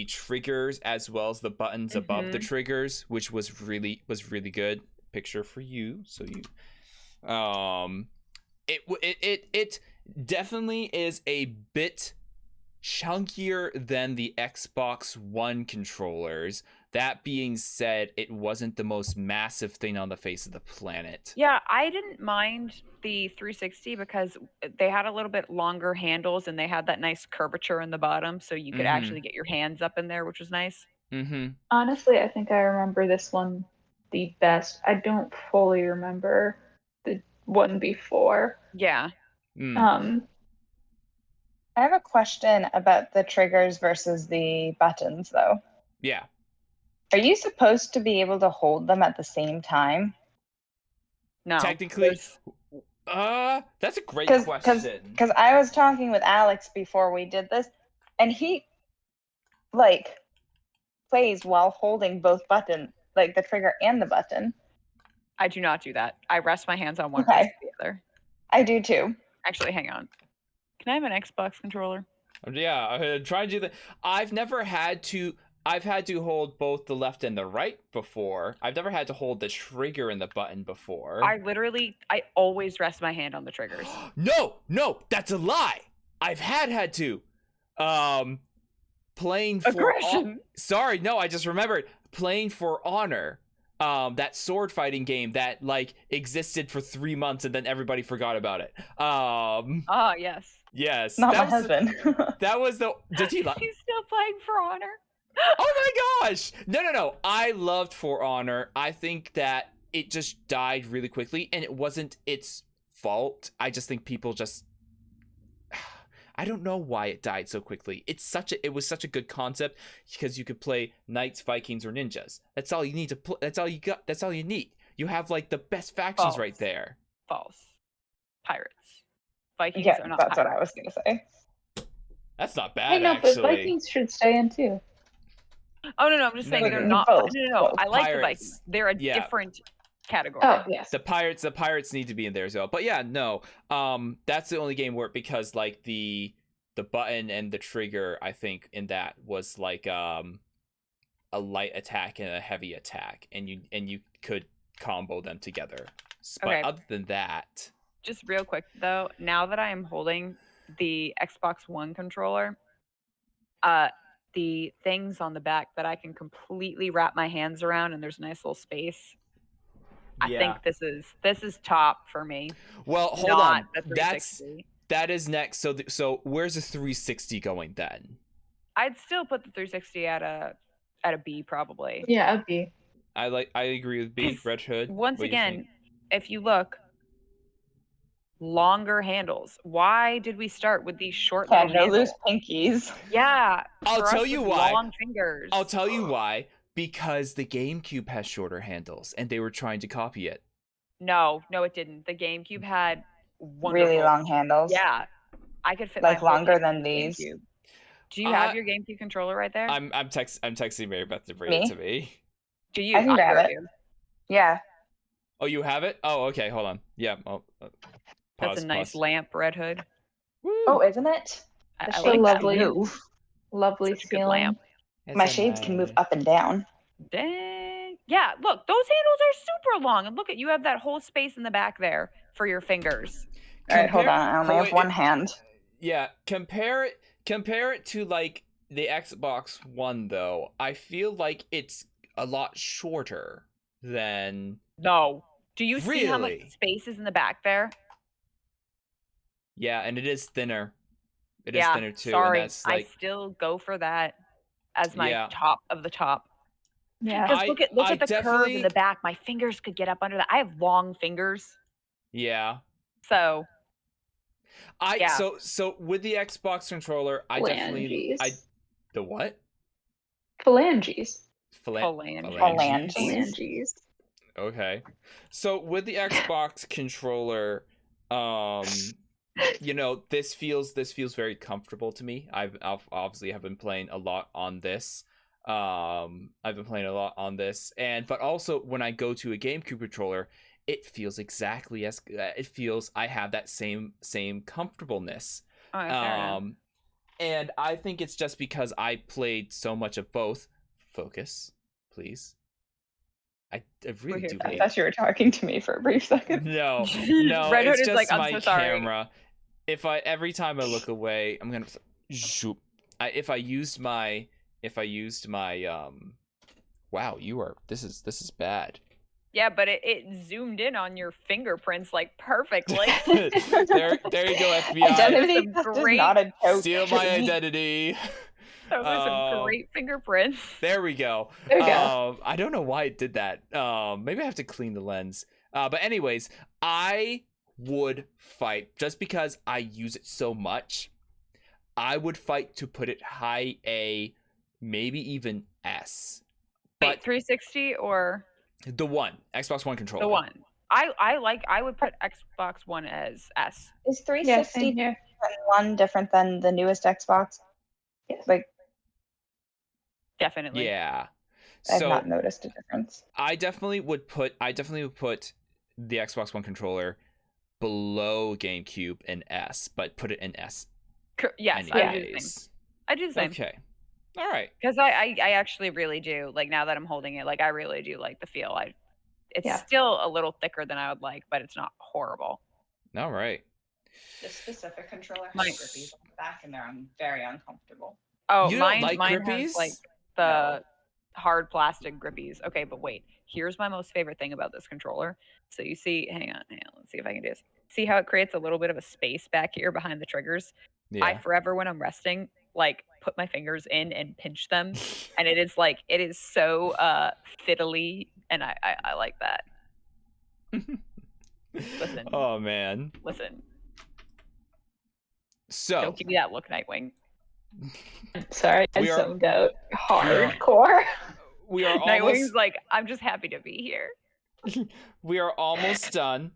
Speaker 1: triggers as well as the buttons above the triggers, which was really good. Picture for you, so you it definitely is a bit chunkier than the Xbox One controllers. That being said, it wasn't the most massive thing on the face of the planet.
Speaker 3: Yeah, I didn't mind the 360 because they had a little bit longer handles, and they had that nice curvature in the bottom, so you could actually get your hands up in there, which was nice.
Speaker 4: Honestly, I think I remember this one the best. I don't fully remember the one before.
Speaker 3: Yeah.
Speaker 5: I have a question about the triggers versus the buttons, though.
Speaker 1: Yeah.
Speaker 5: Are you supposed to be able to hold them at the same time?
Speaker 3: No.
Speaker 1: Technically, that's a great question.
Speaker 5: Because I was talking with Alex before we did this, and he, like, plays while holding both buttons, like the trigger and the button.
Speaker 3: I do not do that. I rest my hands on one
Speaker 5: Okay.
Speaker 3: versus the other.
Speaker 5: I do too.
Speaker 3: Actually, hang on. Can I have an Xbox controller?
Speaker 1: Yeah, I'm trying to do that. I've had to hold both the left and the right before. I've never had to hold the trigger and the button before.
Speaker 3: I always rest my hand on the triggers.
Speaker 1: No, that's a lie. I've had to. Playing for
Speaker 3: Aggression.
Speaker 1: Sorry, no, I just remembered playing For Honor. That sword fighting game that like existed for 3 months and then everybody forgot about it.
Speaker 3: Yes.
Speaker 1: Yes.
Speaker 5: Not my husband.
Speaker 1: That was the. Did he?
Speaker 3: He's still playing For Honor.
Speaker 1: Oh my gosh! No. I loved For Honor. I think that it just died really quickly, and it wasn't its fault. I just think people just. I don't know why it died so quickly. It was such a good concept because you could play knights, Vikings, or ninjas. That's all you need to play. That's all you got. That's all you need. You have like the best factions
Speaker 3: False.
Speaker 1: right there.
Speaker 3: False. Pirates. Vikings
Speaker 5: Yeah,
Speaker 3: are not
Speaker 5: that's
Speaker 3: pirates.
Speaker 5: what I was gonna say.
Speaker 1: That's not bad,
Speaker 4: Hey, no,
Speaker 1: actually.
Speaker 4: but Vikings should stay in too.
Speaker 3: Oh no, I'm just saying
Speaker 1: No,
Speaker 3: they're
Speaker 1: no,
Speaker 3: not.
Speaker 5: both,
Speaker 3: No.
Speaker 5: both.
Speaker 3: I like the
Speaker 1: Pirates.
Speaker 3: Vikings. They're a
Speaker 1: Yeah.
Speaker 3: different category.
Speaker 4: Oh, yes.
Speaker 1: The pirates need to be in there as well. But yeah, no. That's the only game where, because like the button and the trigger, I think in that was like a light attack and a heavy attack, and you could combo them together. But
Speaker 3: Okay.
Speaker 1: other than that,
Speaker 3: Just real quick though, now that I am holding the Xbox One controller, The things on the back that I can completely wrap my hands around, and there's a nice little space. I think this is top for me.
Speaker 1: Well, hold
Speaker 3: not
Speaker 1: on.
Speaker 3: The 360.
Speaker 1: That is next. So where's the 360 going then?
Speaker 3: I'd still put the 360 at a B probably.
Speaker 4: Yeah, a B.
Speaker 1: I agree with B. Red Hood.
Speaker 3: Once again, if you look, longer handles. Why did we start with these short little
Speaker 5: no
Speaker 3: handles?
Speaker 5: loose pinkies.
Speaker 3: Yeah.
Speaker 1: I'll tell you why.
Speaker 3: Long fingers.
Speaker 1: I'll tell you why. Because the GameCube has shorter handles, and they were trying to copy it.
Speaker 3: No, it didn't. The GameCube had wonderful,
Speaker 5: really long handles.
Speaker 3: Yeah, I could fit
Speaker 5: like
Speaker 3: my whole
Speaker 5: longer
Speaker 3: game
Speaker 5: than
Speaker 3: in the
Speaker 5: these.
Speaker 3: GameCube. Do you have your GameCube controller right there?
Speaker 1: I'm texting Mary Beth to bring it to me.
Speaker 3: Do you?
Speaker 5: I can grab it.
Speaker 3: You.
Speaker 5: Yeah.
Speaker 1: Oh, you have it? Oh, okay. Hold on. Yeah.
Speaker 3: That's a nice lamp, Red Hood.
Speaker 1: Woo.
Speaker 5: Oh, isn't it?
Speaker 3: I
Speaker 4: So
Speaker 3: like
Speaker 4: lovely.
Speaker 3: that move.
Speaker 4: Lovely
Speaker 3: Such a good
Speaker 4: feeling.
Speaker 3: lamp.
Speaker 5: My shades can move up and down.
Speaker 3: Dang. Yeah, look, those handles are super long. And look at you have that whole space in the back there for your fingers.
Speaker 5: All right, hold on. I only have one hand.
Speaker 1: Yeah, compare it to like the Xbox One though. I feel like it's a lot shorter than.
Speaker 3: No. Do you see how much space is in the back there?
Speaker 1: Yeah, and it is thinner. It is thinner too.
Speaker 3: Sorry,
Speaker 1: And that's like...
Speaker 3: I still go for that as my top of the top.
Speaker 4: Yeah.
Speaker 3: Because look at the curve in the back. My fingers could get up under that. I have long fingers.
Speaker 1: Yeah.
Speaker 3: So.
Speaker 1: So with the Xbox controller, I definitely the what?
Speaker 4: Phalanges.
Speaker 3: Phalanges.
Speaker 1: Okay. So with the Xbox controller, this feels very comfortable to me. I've obviously have been playing a lot on this. But also when I go to a GameCube controller, it feels exactly as I have that same comfortableness.
Speaker 3: Oh, fair enough.
Speaker 1: And I think it's just because I played so much of both. Focus, please. I really do.
Speaker 5: I thought you were talking to me for a brief second.
Speaker 1: No,
Speaker 3: Redhood
Speaker 1: it's
Speaker 3: is
Speaker 1: just
Speaker 3: like, I'm
Speaker 1: my
Speaker 3: so sorry.
Speaker 1: camera. Every time I look away, I'm gonna shoot. If I used my wow, this is bad.
Speaker 3: Yeah, but it zoomed in on your fingerprints like perfectly.
Speaker 1: there you go, FBI.
Speaker 5: Identity theft is not a joke.
Speaker 1: Steal my identity.
Speaker 3: Those are some great fingerprints.
Speaker 1: There we go.
Speaker 4: There we go.
Speaker 1: I don't know why it did that. Maybe I have to clean the lens. But anyways, I would fight just because I use it so much. I would fight to put it high A, maybe even S.
Speaker 3: Wait, 360 or
Speaker 1: the Xbox One controller?
Speaker 3: The one. I would put Xbox One as S.
Speaker 5: Is 360 one different than the newest Xbox?
Speaker 4: Yes.
Speaker 5: Like,
Speaker 3: definitely.
Speaker 1: Yeah.
Speaker 5: I've not noticed a difference.
Speaker 1: I definitely would put the Xbox One controller below GameCube in S, but put it in S.
Speaker 3: Yes,
Speaker 1: anyways.
Speaker 3: I do the same.
Speaker 1: Okay. All right.
Speaker 3: Because I actually really do, like, now that I'm holding it, like, I really do like the feel. It's still a little thicker than I would like, but it's not horrible.
Speaker 1: All right.
Speaker 2: The specific controller has grippies on the back, and they're very uncomfortable.
Speaker 3: Oh,
Speaker 1: you
Speaker 3: mine
Speaker 1: don't like grippies?
Speaker 3: has, like, the hard plastic grippies. Okay, but wait. Here's my most favorite thing about this controller. So you see, hang on, let's see if I can do this. See how it creates a little bit of a space back here behind the triggers? Yeah. I forever, when I'm resting, like, put my fingers in and pinch them, and it is so fiddly, and I like that. Listen.
Speaker 1: Oh man.
Speaker 3: Listen.
Speaker 1: So
Speaker 3: don't give me that look, Nightwing.
Speaker 4: Sorry, I zoned out hardcore.
Speaker 1: We are
Speaker 3: Nightwing's like, I'm just happy to be here.
Speaker 1: We are almost done.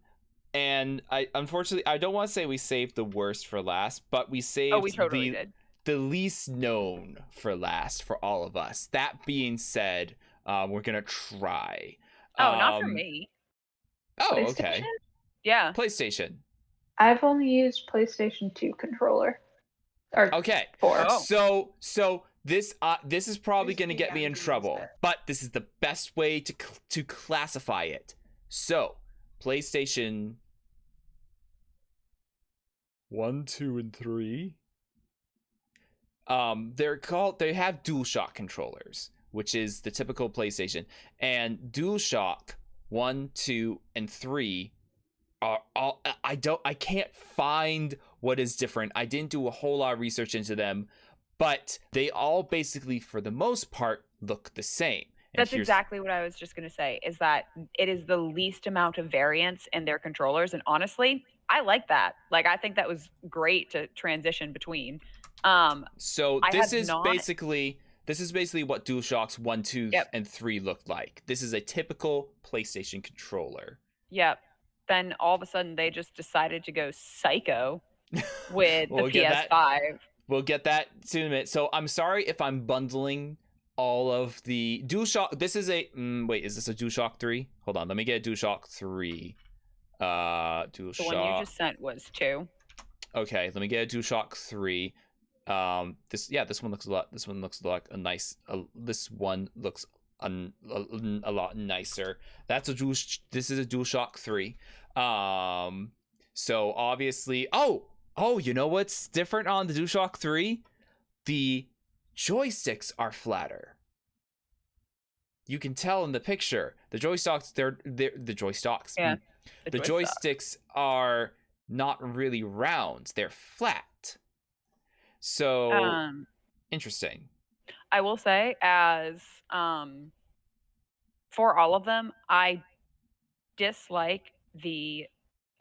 Speaker 1: And unfortunately, I don't want to say we saved the worst for last, but we saved
Speaker 3: we totally did.
Speaker 1: The least known for last for all of us. That being said, we're going to try.
Speaker 3: Oh, not for me.
Speaker 1: Oh, okay.
Speaker 3: Yeah.
Speaker 1: PlayStation.
Speaker 4: I've only used PlayStation 2 controller.
Speaker 1: Okay.
Speaker 4: 4.
Speaker 1: Oh. So this is probably going to get me in trouble, but this is the best way to classify it. So, PlayStation 1, 2, and 3. They have DualShock controllers, which is the typical PlayStation, and DualShock 1, 2, and 3 are all. I can't find what is different. I didn't do a whole lot of research into them, but they all basically, for the most part, look the same. And
Speaker 3: That's exactly what I was just going to say, is that it is the least amount of variance in their controllers. And honestly, I like that. Like, I think that was great to transition between.
Speaker 1: So this is basically what DualShocks 1, 2, and 3 looked like. This is a typical PlayStation controller.
Speaker 3: Yep. Then all of a sudden they just decided to go psycho with the PS5.
Speaker 1: We'll get that soon in a minute. So I'm sorry if I'm bundling all of the DualShock. This is a wait, is this a DualShock 3? Hold on, let me get a DualShock 3. DualShock.
Speaker 3: The one you just sent was 2.
Speaker 1: Okay, let me get a DualShock 3. This one looks like a nice. This one looks a lot nicer. This is a DualShock 3. So obviously, you know what's different on the DualShock 3? The joysticks are flatter. You can tell in the picture. The joysticks, they're the joysticks.
Speaker 3: Yeah.
Speaker 1: The joysticks are not really round. They're flat. So interesting.
Speaker 3: I will say, as for all of them, I dislike the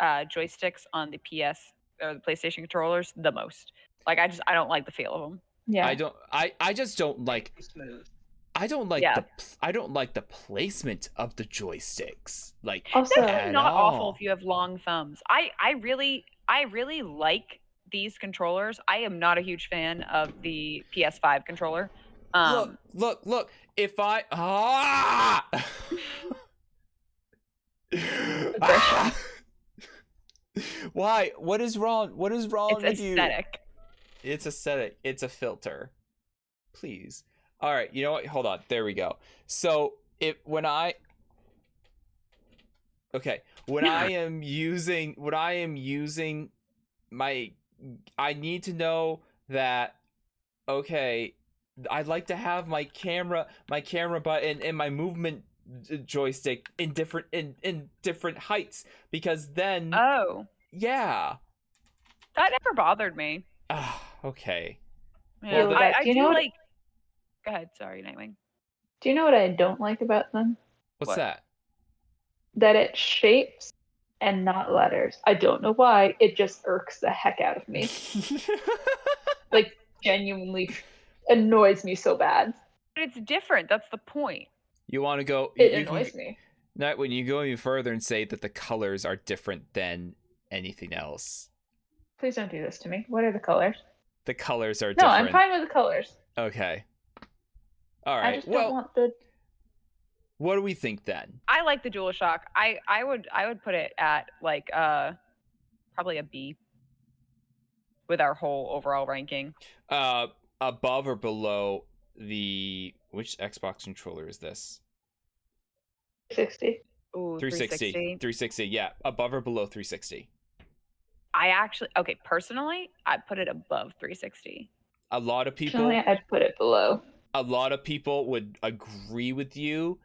Speaker 3: joysticks on the PS or the PlayStation controllers the most. Like, I don't like the feel of them.
Speaker 4: Yeah.
Speaker 1: I just don't like.
Speaker 2: Smooth.
Speaker 1: I don't like the placement of the joysticks. Like,
Speaker 4: also,
Speaker 3: that's not awful if you have long thumbs. I really like these controllers. I am not a huge fan of the PS5 controller.
Speaker 1: Look. If I Why? What is wrong? What is wrong with you? It's aesthetic. It's a filter. Please. All right. You know what? Hold on. There we go. So when I am using my, I need to know that. Okay, I'd like to have my camera button and my movement joystick in different heights, because then yeah,
Speaker 3: that never bothered me.
Speaker 1: Okay.
Speaker 3: Yeah,
Speaker 1: well,
Speaker 3: I do like. Go ahead. Sorry, Nightwing.
Speaker 4: Do you know what I don't like about them?
Speaker 1: What's that?
Speaker 4: That it's shapes and not letters. I don't know why. It just irks the heck out of me. Like, genuinely annoys me so bad.
Speaker 3: But it's different. That's the point.
Speaker 1: You want to go?
Speaker 4: It annoys me.
Speaker 1: Not when you go even further and say that the colors are different than anything else.
Speaker 4: Please don't do this to me. What are the colors?
Speaker 1: The colors are
Speaker 4: No,
Speaker 1: different.
Speaker 4: I'm fine with the colors.
Speaker 1: Okay. All right.
Speaker 4: I just don't want the.
Speaker 1: What do we think then?
Speaker 3: I like the DualShock. I would put it at like probably a B with our whole overall ranking.
Speaker 1: Above or below which Xbox controller is this?
Speaker 4: 360.
Speaker 3: Ooh,
Speaker 1: 360. 360, yeah. Above or below 360?
Speaker 3: Personally, I'd put it above 360.
Speaker 1: A lot of people.
Speaker 4: Personally, I'd put it below.
Speaker 1: A lot of people would agree with you,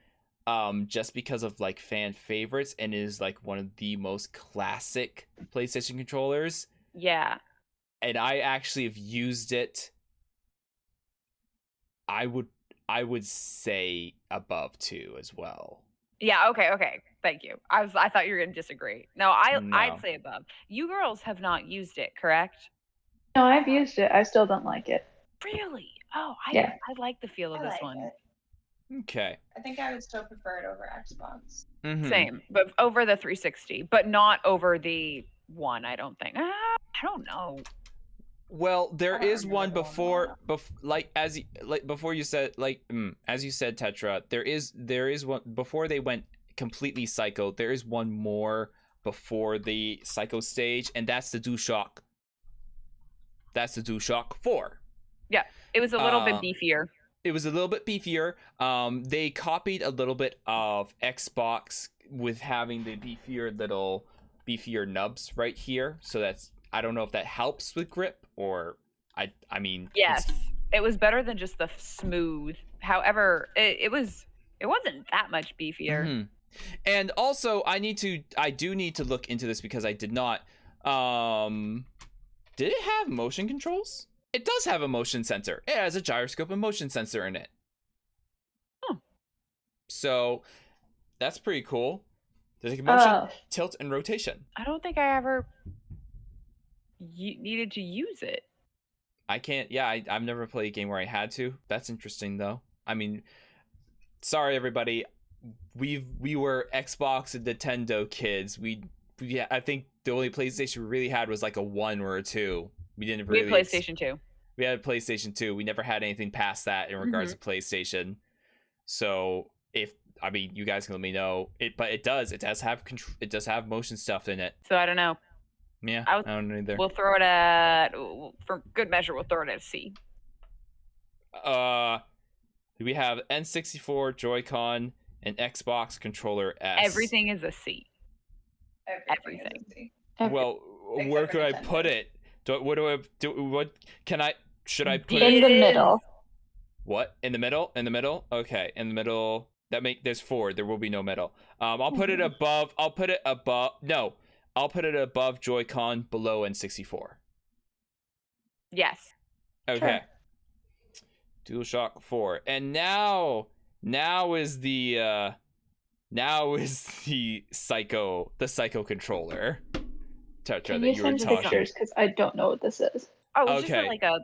Speaker 1: just because of like fan favorites, and it is like one of the most classic PlayStation controllers.
Speaker 3: Yeah.
Speaker 1: And I actually have used it. I would say above 2 as well.
Speaker 3: Yeah, okay. Thank you. I thought you were gonna disagree. No, I'd say above. You girls have not used it, correct?
Speaker 4: No, I've used it. I still don't like it.
Speaker 3: Really? Oh, I like the feel of this one.
Speaker 2: It.
Speaker 1: Okay.
Speaker 2: I think I would still prefer it over Xbox.
Speaker 1: Mm-hmm.
Speaker 3: Same, but over the 360, but not over the one. I don't think. I don't know.
Speaker 1: Well, there is one before as you said, Tetra. There is one before they went completely psycho. There is one more before the psycho stage, and that's the DualShock. That's the DualShock 4.
Speaker 3: Yeah, it was a little bit beefier.
Speaker 1: It was a little bit beefier. They copied a little bit of Xbox with having the beefier nubs right here. So that's, I don't know if that helps with grip, or I mean,
Speaker 3: yes, It was better than just the smooth. However, it wasn't that much beefier.
Speaker 1: Mm-hmm. And also, I do need to look into this because I did not. Did it have motion controls? It does have a motion sensor. It has a gyroscope and motion sensor in it.
Speaker 3: Oh.
Speaker 1: So that's pretty cool. There's like motion, tilt, and rotation.
Speaker 3: I don't think I ever needed to use it.
Speaker 1: I can't. Yeah, I've never played a game where I had to. That's interesting though. I mean, sorry everybody. We were Xbox and Nintendo kids. I think the only PlayStation we really had was like a 1 or a 2. We didn't really.
Speaker 3: We had PlayStation 2.
Speaker 1: We had a PlayStation 2. We never had anything past that in regards to PlayStation. So you guys can let me know but it does have motion stuff in it.
Speaker 3: So I don't know.
Speaker 1: Yeah, I don't know either.
Speaker 3: We'll throw it at, for good measure, we'll throw it at a C.
Speaker 1: We have N64, Joy-Con, and Xbox controller S.
Speaker 3: Everything is a C.
Speaker 2: Everything. Is a C.
Speaker 1: Well, where could I put it? Should I put
Speaker 4: in
Speaker 1: it
Speaker 4: the middle?
Speaker 1: What? In the middle? In the middle? Okay, in the middle. There's 4. There will be no middle. I'll put it above. I'll put it above Joy-Con, below N64.
Speaker 3: Yes.
Speaker 1: Okay. Sure. DualShock 4. And now is the Psycho controller. Tetra,
Speaker 4: Can
Speaker 1: that
Speaker 4: you
Speaker 1: you were
Speaker 4: send
Speaker 1: talking.
Speaker 4: pictures? Because I don't know what this is.
Speaker 3: Oh, it's just like a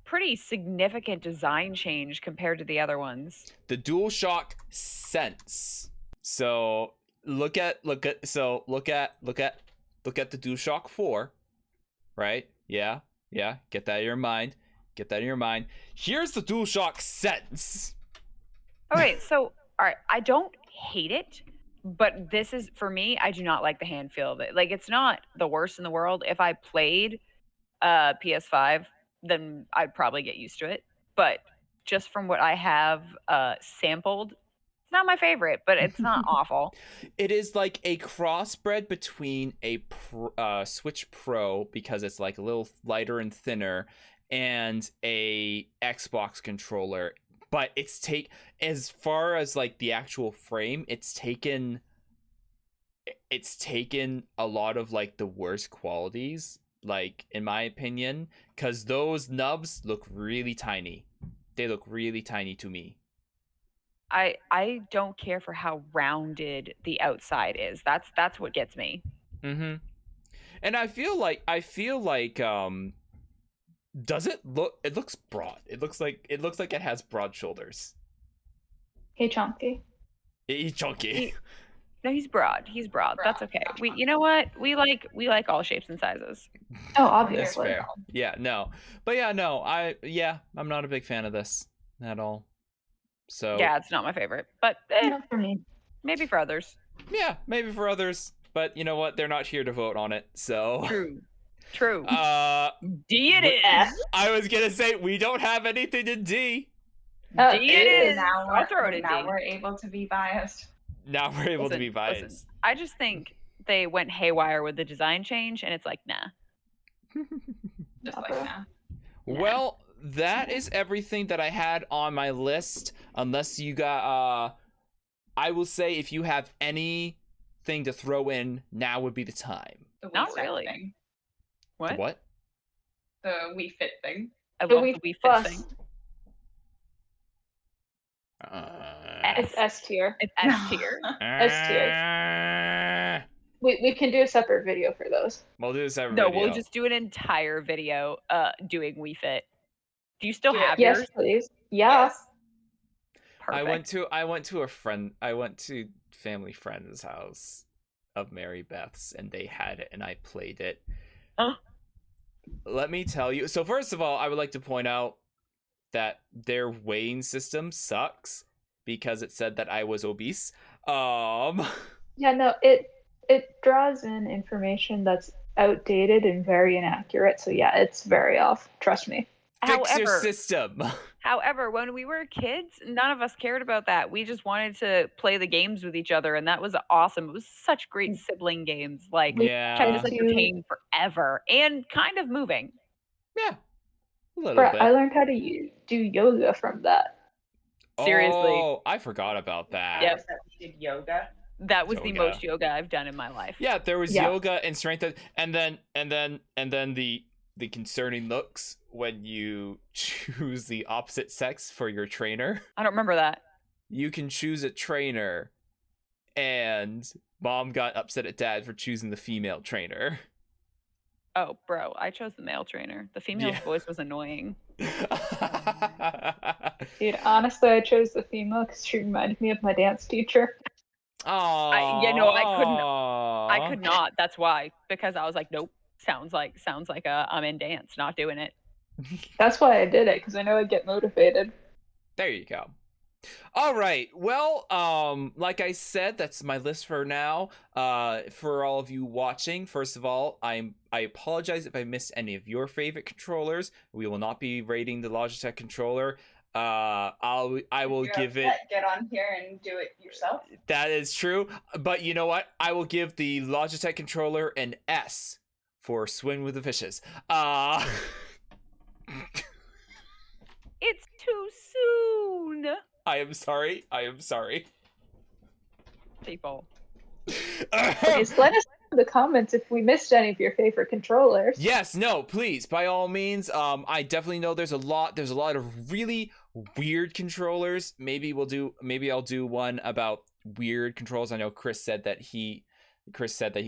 Speaker 3: pretty significant design change compared to the other ones.
Speaker 1: The DualShock Sense. So look at the DualShock 4, right? Yeah. Get that in your mind. Here's the DualShock Sense.
Speaker 3: Okay, so all right, I don't hate it, but this is, for me, I do not like the hand feel of it. Like, it's not the worst in the world. If I played PS5, then I'd probably get used to it. But just from what I have sampled, it's not my favorite, but it's not awful.
Speaker 1: It is like a crossbred between a Switch Pro, because it's like a little lighter and thinner, and a Xbox controller. But as far as like the actual frame, it's taken a lot of like the worst qualities, like in my opinion, because those nubs look really tiny. They look really tiny to me.
Speaker 3: I don't care for how rounded the outside is. That's what gets me.
Speaker 1: Mm-hmm. And I feel like does it look? It looks broad. It looks like it has broad shoulders.
Speaker 4: Hey, Chunky.
Speaker 1: He's chunky.
Speaker 3: No, he's broad. That's okay. You know what? We like all shapes and sizes.
Speaker 4: Oh, obviously.
Speaker 1: That's fair. Yeah, no. But yeah, no. I'm not a big fan of this at all. So
Speaker 3: yeah, it's not my favorite, but
Speaker 4: not for me.
Speaker 3: Maybe for others.
Speaker 1: Yeah, maybe for others. But you know what? They're not here to vote on it. So
Speaker 3: True. D it is.
Speaker 1: I was gonna say we don't have anything in D.
Speaker 3: D it is.
Speaker 2: I'll throw it in D. Now we're able to be biased.
Speaker 3: Listen, I just think they went haywire with the design change, and it's like, nah.
Speaker 2: Just like nah.
Speaker 1: Well, that is everything that I had on my list. Unless you got, I will say if you have anything to throw in, now would be the time.
Speaker 3: Not really.
Speaker 2: Thing.
Speaker 3: What?
Speaker 1: What?
Speaker 2: The Wii Fit thing.
Speaker 3: I love the Wii Fit thing.
Speaker 4: It's S tier.
Speaker 3: It's S tier.
Speaker 4: S tier. We can do a separate video for those.
Speaker 1: We'll do a separate video.
Speaker 3: No, we'll just do an entire video doing Wii Fit. Do you still have
Speaker 4: yours?
Speaker 3: Yes,
Speaker 4: please. Yes.
Speaker 3: Perfect.
Speaker 1: I went to family friend's house of Mary Beth's, and they had it, and I played it.
Speaker 3: Huh?
Speaker 1: Let me tell you. So first of all, I would like to point out that their weighing system sucks because it said that I was obese.
Speaker 4: Yeah, no, it draws in information that's outdated and very inaccurate. So yeah, it's very off. Trust me.
Speaker 1: Fix your system.
Speaker 3: However, when we were kids, none of us cared about that. We just wanted to play the games with each other, and that was awesome. It was such great sibling games. Like, kept us entertained forever and kind of moving.
Speaker 1: Yeah. A little
Speaker 4: Bruh,
Speaker 1: bit.
Speaker 4: I learned how to do yoga from that.
Speaker 3: Seriously.
Speaker 1: Oh, I forgot about that.
Speaker 3: Yep.
Speaker 2: That we did yoga.
Speaker 3: That was the
Speaker 1: Yoga.
Speaker 3: most yoga I've done in my life.
Speaker 1: Yeah, there was
Speaker 4: Yeah.
Speaker 1: yoga and strength, and then the concerning looks when you choose the opposite sex for your trainer.
Speaker 3: I don't remember that.
Speaker 1: You can choose a trainer, and mom got upset at dad for choosing the female trainer.
Speaker 3: Oh, bro, I chose the male trainer. The female's
Speaker 1: Yeah.
Speaker 3: voice was annoying.
Speaker 4: Dude, honestly, I chose the female because she reminded me of my dance teacher.
Speaker 3: I could not. That's why, because I was like, nope. Sounds like I'm in dance, not doing it.
Speaker 4: That's why I did it, because I know I'd get motivated.
Speaker 1: There you go. All right. Well, like I said, that's my list for now. For all of you watching, first of all, I apologize if I missed any of your favorite controllers. We will not be rating the Logitech controller. I will give it.
Speaker 2: Get on here and do it yourself.
Speaker 1: That is true, but you know what? I will give the Logitech controller an S for Swim with the Fishes.
Speaker 3: It's too soon.
Speaker 1: I am sorry.
Speaker 3: People.
Speaker 4: Please let us know in the comments if we missed any of your favorite controllers.
Speaker 1: Yes, no, please, by all means. I definitely know there's a lot of really weird controllers. Maybe I'll do one about weird controls. I know Chris said that he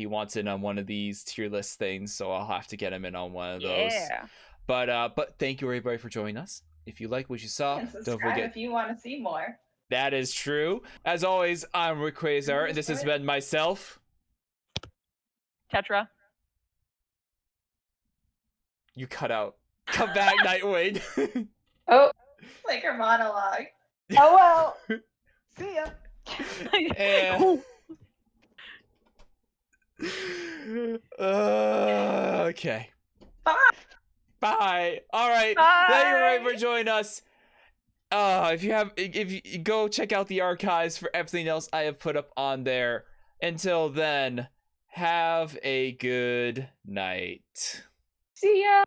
Speaker 1: wants in on one of these tier list things, so I'll have to get him in on one of those.
Speaker 3: Yeah.
Speaker 1: But thank you everybody for joining us. If you like what you saw,
Speaker 2: And
Speaker 1: don't
Speaker 2: subscribe
Speaker 1: forget.
Speaker 2: if you want to see more.
Speaker 1: That is true. As always, I'm Rick Quasar, and this has been myself.
Speaker 3: Tetra.
Speaker 1: You cut out. Come back, Nightwing.
Speaker 4: Oh,
Speaker 2: Like her monologue.
Speaker 5: Oh well. See ya.
Speaker 1: And... okay.
Speaker 2: Bye.
Speaker 1: Bye. All right.
Speaker 3: Bye.
Speaker 1: Thank you everybody for joining us. If you go check out the archives for everything else I have put up on there. Until then, have a good night.
Speaker 4: see ya!